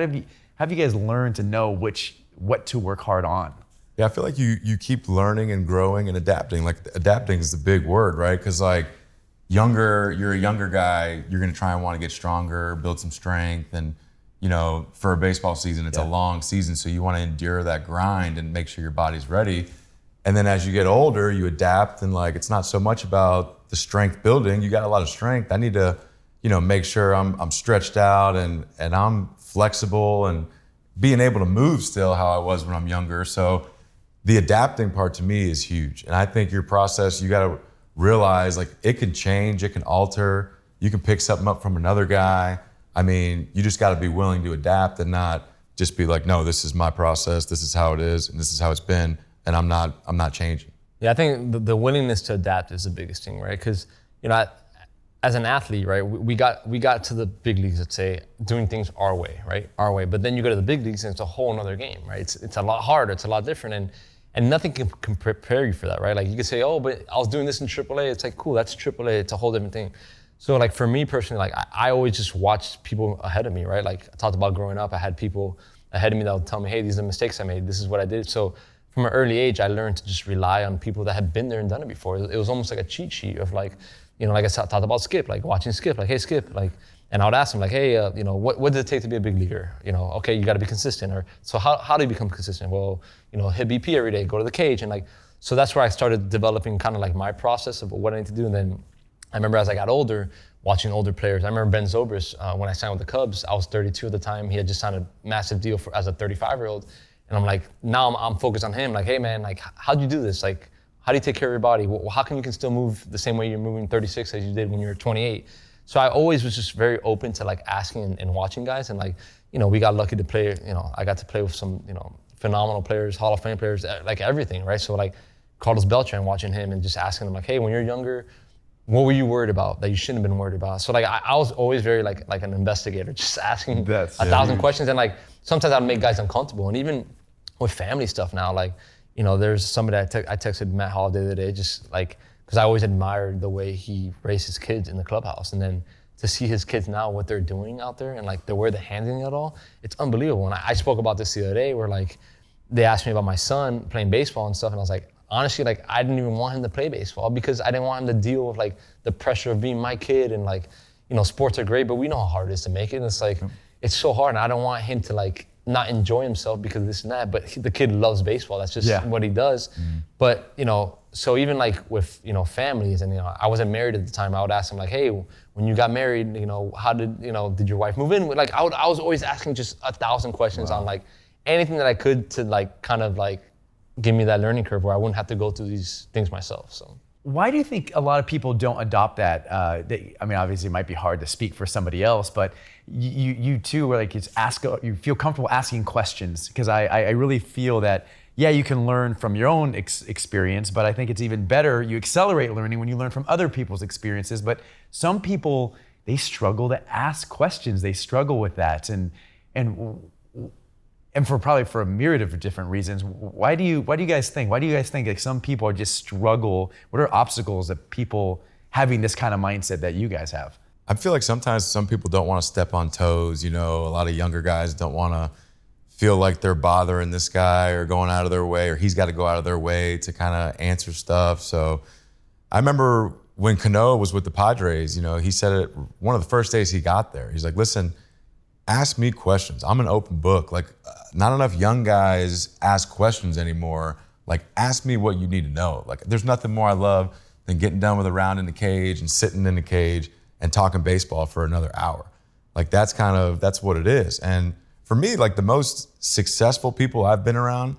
have you guys learned to know what to work hard on? Yeah, I feel like you keep learning and growing and adapting. Like adapting is the big word, right? Because like you're a younger guy, you're gonna try and want to get stronger, build some strength, and you know, for a baseball season, it's a long season, so you want to endure that grind and make sure your body's ready. And then as you get older, you adapt, and like it's not so much about the strength building. You got a lot of strength. I need to, you know, make sure I'm stretched out and I'm flexible and being able to move still how I was when I'm younger. So the adapting part to me is huge. And I think your process, you got to realize like it can change, it can alter. You can pick something up from another guy. I mean, you just got to be willing to adapt and not just be like, no, this is my process, this is how it is, and this is how it's been, and I'm not changing. Yeah, I think the willingness to adapt is the biggest thing, right? Because, you know, as an athlete, right, we got to the big leagues, let's say, doing things our way, right? Our way. But then you go to the big leagues and it's a whole nother game, right? It's a lot harder, it's a lot different, and nothing can prepare you for that, right? Like you could say, oh, but I was doing this in AAA. It's like, cool, that's AAA. It's a whole different thing. So like for me personally, like I always just watched people ahead of me, right? Like I talked about growing up, I had people ahead of me that would tell me, hey, these are the mistakes I made. This is what I did. So from an early age, I learned to just rely on people that had been there and done it before. It was almost like a cheat sheet of like, you know, like I talked about Skip, like watching Skip, like, hey, Skip, like, and I would ask him like, hey, you know, what does it take to be a big leaguer? You know, okay, you got to be consistent. Or so how do you become consistent? Well, you know, hit BP every day, go to the cage, and like, so that's where I started developing kind of like my process of what I need to do. And then I remember as I got older, watching older players. I remember Ben Zobrist, when I signed with the Cubs, I was 32 at the time. He had just signed a massive deal as a 35-year-old, and I'm like, now I'm focused on him. Like, hey man, like, how'd you do this? Like, how do you take care of your body? How come you can still move the same way you're moving 36 as you did when you were 28? So I always was just very open to like asking and watching guys, and like, you know, we got lucky to play, you know, I got to play with some, you know, phenomenal players, Hall of Fame players, like everything, right? So like Carlos Beltran, watching him and just asking him like, hey, when you're younger, what were you worried about that you shouldn't have been worried about? So like I was always very like an investigator, just asking 1,000 questions, and like sometimes I'd make guys uncomfortable. And even with family stuff now, like, you know, there's somebody I texted Matt Holliday the other day, just like, because I always admired the way he raised his kids in the clubhouse, and then to see his kids now, what they're doing out there, and like the way they're handling it all, it's unbelievable. And I spoke about this the other day, where like they asked me about my son playing baseball and stuff, and I was like, honestly, like I didn't even want him to play baseball because I didn't want him to deal with like the pressure of being my kid, and like, you know, sports are great, but we know how hard it is to make it. And it's like, it's so hard, and I don't want him to like not enjoy himself because of this and that, but the kid loves baseball. That's just what he does. But, you know, so even like with, you know, families and, you know, I wasn't married at the time. I would ask him like, hey, when you got married, you know, how did, you know, did your wife move in? Like I was always asking just 1,000 questions on like anything that I could to like kind of like give me that learning curve where I wouldn't have to go through these things myself, so. Why do you think a lot of people don't adopt that? I mean, obviously it might be hard to speak for somebody else, but you too, like you feel comfortable asking questions, because I really feel that, yeah, you can learn from your own experience, but I think it's even better, you accelerate learning when you learn from other people's experiences. But some people, they struggle to ask questions. They struggle with that. And probably for a myriad of different reasons. Why do you guys think like some people just struggle? What are obstacles that people having this kind of mindset that you guys have? I feel like sometimes some people don't want to step on toes. You know, a lot of younger guys don't want to feel like they're bothering this guy or going out of their way, or he's got to go out of their way to kind of answer stuff. So I remember when Cano was with the Padres, you know, he said it one of the first days he got there. He's like, listen, ask me questions. I'm an open book. Like, not enough young guys ask questions anymore. Like, ask me what you need to know. Like, there's nothing more I love than getting done with a round in the cage and sitting in the cage and talking baseball for another hour. Like, that's what it is. And for me, like, the most successful people I've been around,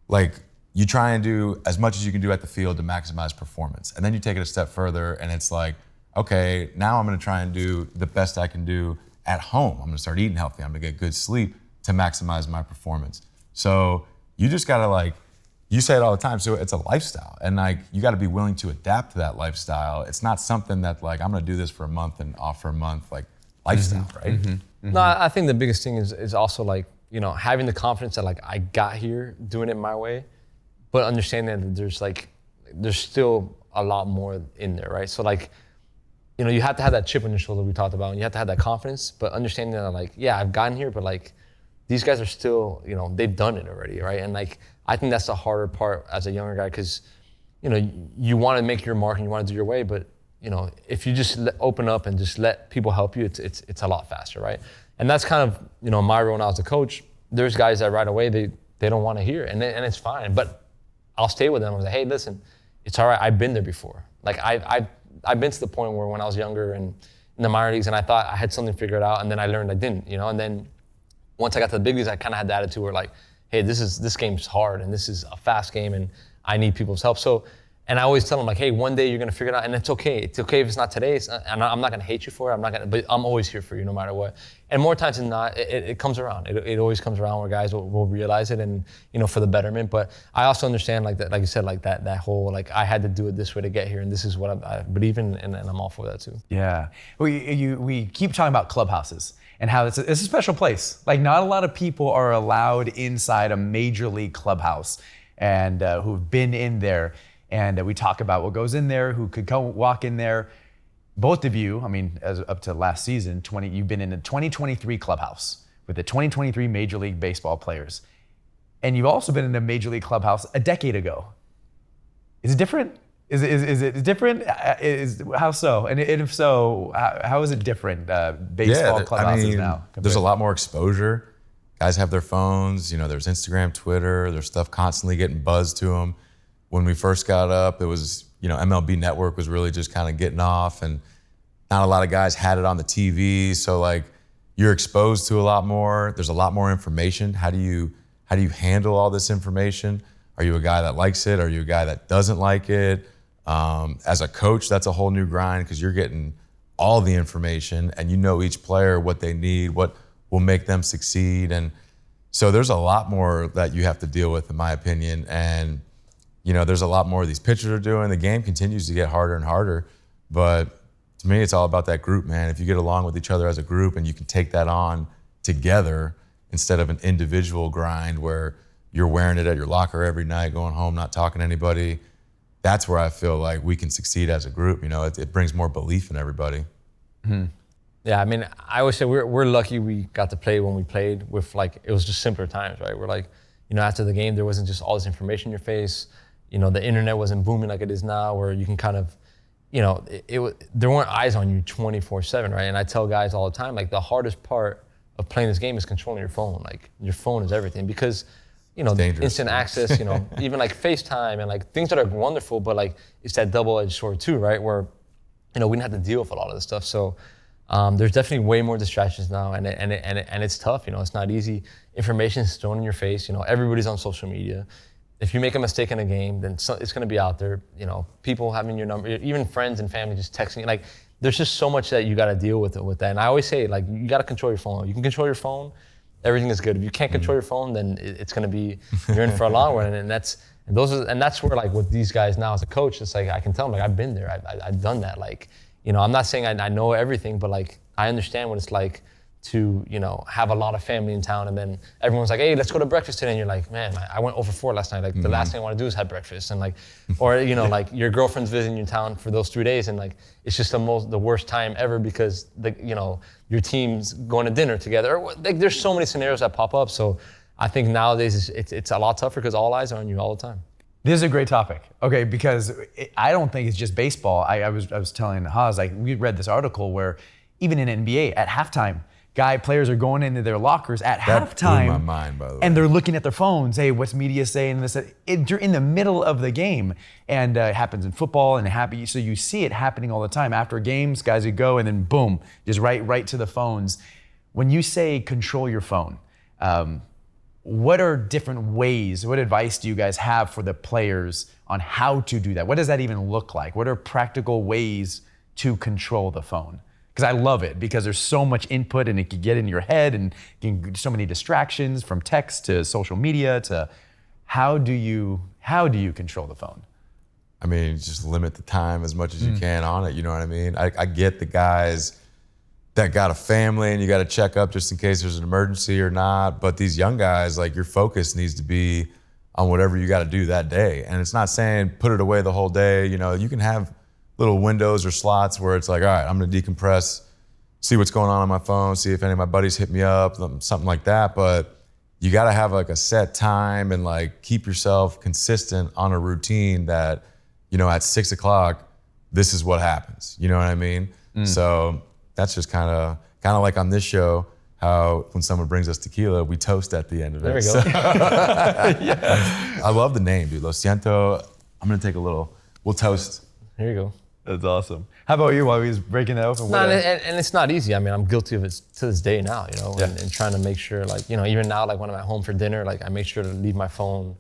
like, you try and do as much as you can do at the field to maximize performance. And then you take it a step further and it's like, okay, now I'm gonna try and do the best I can do at home. I'm gonna start eating healthy. I'm gonna get good sleep to maximize my performance. So you just gotta, like, you say it all the time, so it's a lifestyle. And like, you gotta be willing to adapt to that lifestyle. It's not something that like, I'm gonna do this for a month and off for a month, like lifestyle, right? No, I think the biggest thing is also like, you know, having the confidence that like I got here doing it my way, but understanding that there's still a lot more in there, right? So like, you know, you have to have that chip on your shoulder we talked about, and you have to have that confidence, but understanding that like, yeah, I've gotten here, but like, these guys are still, you know, they've done it already, right? And like, I think that's the harder part as a younger guy, because, you know, you want to make your mark and you want to do your way, but, you know, if you just open up and just let people help you, it's a lot faster, right? And that's kind of, you know, my role now as a coach. There's guys that right away, they don't want to hear it, and it's fine, but I'll stay with them and say, hey, listen, it's all right, I've been there before. Like, I've been to the point where when I was younger and in the minor leagues and I thought I had something figured out, and then I learned I didn't, you know? And then once I got to the big leagues, I kind of had the attitude where like, hey, this game's hard and this is a fast game and I need people's help. So, and I always tell them like, hey, one day you're gonna figure it out, and it's okay. It's okay if it's not today. And I'm not gonna hate you for it. But I'm always here for you no matter what. And more times than not, it comes around. It always comes around where guys will realize it, and, you know, for the betterment. But I also understand like that, like you said, like that whole, like, I had to do it this way to get here, and this is what I believe in, and I'm all for that too. Yeah, we keep talking about clubhouses and how it's a special place. Like, not a lot of people are allowed inside a major league clubhouse, and who've been in there. And we talk about what goes in there, who could walk in there. Both of you, I mean, as up to last season, you've been in the 2023 clubhouse with the 2023 Major League Baseball players. And you've also been in a Major League clubhouse a decade ago. Is it different? Is it different? How so? And if so, how is it different, baseball clubhouses now? There's a lot more exposure. Guys have their phones, you know, there's Instagram, Twitter, there's stuff constantly getting buzzed to them. When we first got up, it was, you know, MLB Network was really just kind of getting off, and not a lot of guys had it on the TV. So like, you're exposed to a lot more. There's a lot more information. How do you handle all this information? Are you a guy that likes it? Are you a guy that doesn't like it? As a coach, that's a whole new grind, because you're getting all the information and you know each player, what they need, what will make them succeed. And so there's a lot more that you have to deal with, in my opinion. And you know, there's a lot more these pitchers are doing. The game continues to get harder and harder, but to me, it's all about that group, man. If you get along with each other as a group and you can take that on together instead of an individual grind where you're wearing it at your locker every night, going home, not talking to anybody, that's where I feel like we can succeed as a group. You know, it brings more belief in everybody. Mm-hmm. Yeah, I mean, I always say we're lucky we got to play when we played with, like, it was just simpler times, right? We're like, you know, after the game, there wasn't just all this information in your face. You know, the internet wasn't booming like it is now, where you can kind of, you know, there weren't eyes on you 24/7, right? And I tell guys all the time, like, the hardest part of playing this game is controlling your phone. Like your phone is everything because, you know, dangerous. instant access, you know, even like FaceTime and like things that are wonderful, but like it's that double-edged sword too, right? Where, you know, we didn't have to deal with a lot of this stuff. So there's definitely way more distractions now, and it's tough. You know, it's not easy. Information is thrown in your face. You know, everybody's on social media. If you make a mistake in a game, then it's going to be out there. You know, people having your number, even friends and family just texting you. Like, there's just so much that you got to deal with that. And I always say, like, you got to control your phone. You can control your phone, everything is good. If you can't control your phone, then it's going to be, you're in for a long run. And that's where, like, with these guys now as a coach, it's like I can tell them, like, I've been there. I've done that. Like, you know, I'm not saying I know everything, but like I understand what it's like to, you know, have a lot of family in town, and then everyone's like, hey, let's go to breakfast today, and you're like, man, I went over 4 last night. Like the last thing I want to do is have breakfast, and like, or you know, like your girlfriend's visiting your town for those 3 days, and like it's just the worst time ever because you know, your team's going to dinner together. Or, like, there's so many scenarios that pop up. So I think nowadays it's a lot tougher because all eyes are on you all the time. This is a great topic, okay, because I don't think it's just baseball. I was telling Haas, like, we read this article where even in NBA, at halftime, players are going into their lockers at halftime. That blew my mind, by the way. And they're looking at their phones. Hey, what's media saying? This, you're in the middle of the game, and it happens in football, and so you see it happening all the time. After games, guys would go, and then boom, just right to the phones. When you say control your phone, what are different ways, what advice do you guys have for the players on how to do that? What does that even look like? What are practical ways to control the phone? Because I love it, because there's so much input and it can get in your head, and so many distractions from text to social media to how do you control the phone? I mean, just limit the time as much as you can on it, you know what I mean? I get the guys that got a family and you got to check up just in case there's an emergency or not. But these young guys, like, your focus needs to be on whatever you got to do that day. And it's not saying put it away the whole day. You know, you can have little windows or slots where it's like, all right, I'm going to decompress, see what's going on my phone, see if any of my buddies hit me up, something like that. But you got to have like a set time and like keep yourself consistent on a routine that, you know, at 6 o'clock, this is what happens. You know what I mean? So that's just kind of like on this show, how when someone brings us tequila, we toast at the end of it. There we go. I love the name, dude. Lo siento. I'm going to take a little, we'll toast. Here you go. That's awesome. How about you while he was breaking that open? And it's not easy. I mean, I'm guilty of it to this day now, you know, and trying to make sure, like, you know, even now, like when I'm at home for dinner, like I make sure to leave my phone,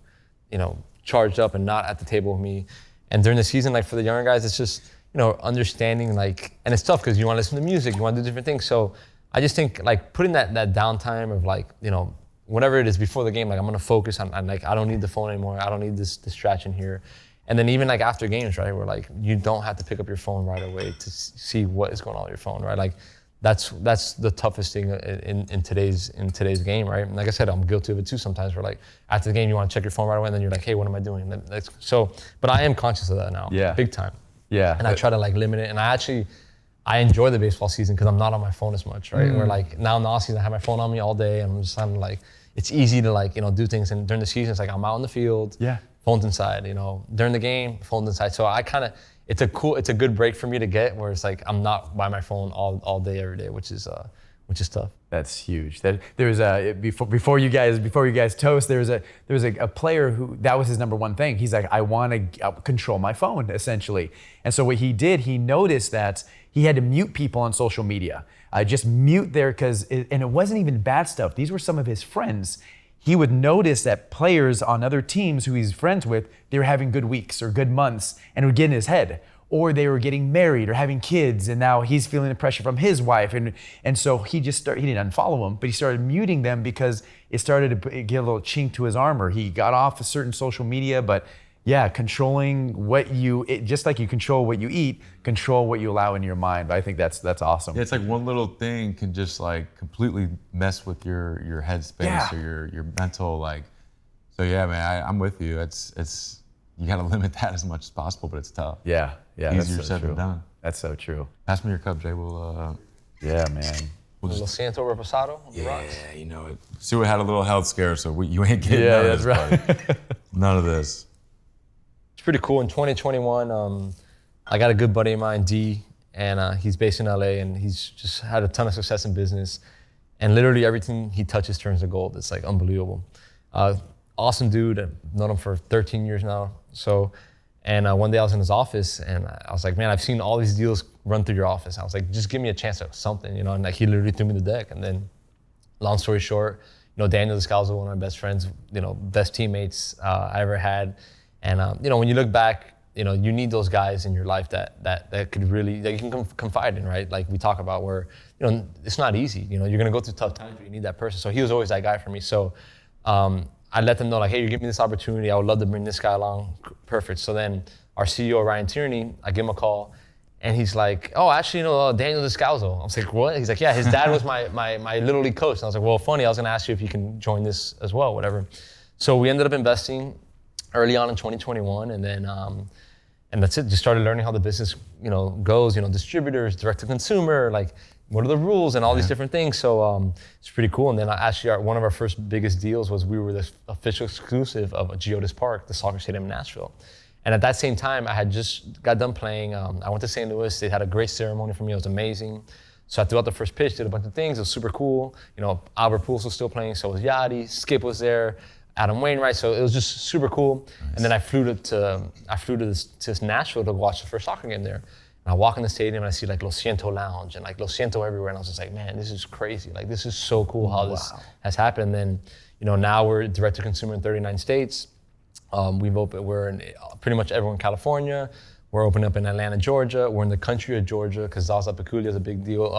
you know, charged up and not at the table with me. And during the season, like for the younger guys, it's just, you know, understanding, like, and it's tough because you want to listen to music, you want to do different things. So I just think like putting that downtime of like, you know, whatever it is before the game, like I'm going to focus on like, I don't need the phone anymore. I don't need this distraction here. And then even like after games, right, where like you don't have to pick up your phone right away to see what is going on with your phone, right? Like that's the toughest thing in today's game, right? And like I said, I'm guilty of it too sometimes. Where like after the game, you want to check your phone right away, and then you're like, hey, what am I doing? But I am conscious of that now, big time. Yeah. And I try to like limit it, and I enjoy the baseball season because I'm not on my phone as much, right? Where like now in the off season, I have my phone on me all day, and I'm like, it's easy to like, you know, do things. And during the season, it's like I'm out in the field. Yeah. Phone's inside, you know. During the game, phone's inside. So it's a good break for me to get where it's like I'm not by my phone all day every day, which is tough. That's huge. Before you guys toast, there was a player who that was his number one thing. He's like, I want to control my phone essentially. And so what he did, he noticed that he had to mute people on social media. Just mute there and it wasn't even bad stuff. These were some of his friends. He would notice that players on other teams who he's friends with, they were having good weeks or good months, and it would get in his head. Or they were getting married or having kids, and now he's feeling the pressure from his wife. And so he didn't unfollow them, but he started muting them because it started to get a little chink to his armor. He got off a certain social media, but yeah, controlling just like you control what you eat, control what you allow in your mind. I think that's awesome. Yeah, it's like one little thing can just like completely mess with your headspace or your mental like. So yeah, man, I'm with you. It's you got to limit that as much as possible, but it's tough. Yeah, easier said than done. That's so true. Pass me your cup, Jay. We'll. Yeah, man. Lo siento reposado. Yeah, you know it. Su'a had a little health scare, so you ain't getting none of this, right. None of this. It's pretty cool. In 2021, I got a good buddy of mine, D, and he's based in LA, and he's just had a ton of success in business. and literally everything he touches turns to gold. It's like unbelievable. Awesome dude. I've known him for 13 years now. So, and one day I was in his office and I was like, man, I've seen all these deals run through your office. I was like, just give me a chance at something, you know? And like he literally threw me the deck. And then, long story short, you know, Daniel Descalzo, one of my best friends, you know, best teammates I ever had. And you know, when you look back, you know, you need those guys in your life that could really, that you can confide in, right? Like we talk about where, you know, it's not easy. You know, you're gonna go through tough times, but you need that person. So he was always that guy for me. So I let them know, like, hey, you're giving me this opportunity. I would love to bring this guy along. Perfect. So then our CEO, Ryan Tierney, I give him a call, and he's like, oh, actually, you know, Daniel Descalzo. I was like, what? He's like, yeah, his dad was my Little League coach. And I was like, well, funny, I was gonna ask you if you can join this as well, whatever. So we ended up investing early on in 2021, and then, and that's it, just started learning how the business, you know, goes, you know, distributors, direct to consumer, like, what are the rules and all these different things. So it's pretty cool. And then actually one of our first biggest deals was we were the official exclusive of Geodis Park, the soccer stadium in Nashville. And at that same time, I had just got done playing. I went to St. Louis. They had a great ceremony for me. It was amazing. So I threw out the first pitch, did a bunch of things. It was super cool. You know, Albert Pujols was still playing, so was Yachty. Skip was there, Adam Wainwright. So it was just super cool. Nice. And then I flew to Nashville to watch the first soccer game there. And I walk in the stadium and I see like Lo Siento Lounge and like Lo Siento everywhere. And I was just like, man, this is crazy. Like, this is so cool how this has happened. And then, you know, now we're direct to consumer in 39 states. We're in pretty much everywhere in California. We're opening up in Atlanta, Georgia. We're in the country of Georgia because Zaza Pachulia is a big deal.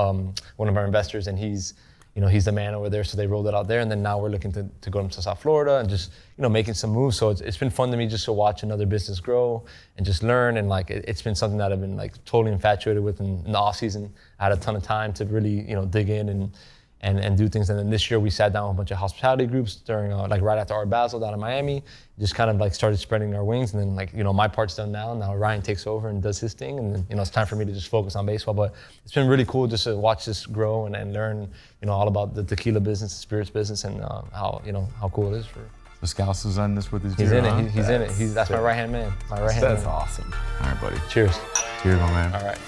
One of our investors, and he's the man over there. So they rolled it out there. And then now we're looking to go to South Florida and just, you know, making some moves. So it's been fun to me just to watch another business grow and just learn. And like, it's been something that I've been like totally infatuated with in the off season. I had a ton of time to really, you know, dig in and do things. And then this year we sat down with a bunch of hospitality groups during like right after Art Basel down in Miami, just kind of like started spreading our wings. And then like, you know, my part's done now. Now Ryan takes over and does his thing. And then, you know, it's time for me to just focus on baseball. But it's been really cool just to watch this grow and learn, you know, all about the tequila business, the spirits business, and how, you know, how cool it is for. Descalzo's on this with his He's beer, in it. He's in it. That's my right-hand man. That's awesome. All right, buddy. Cheers. Cheers, my man. All right.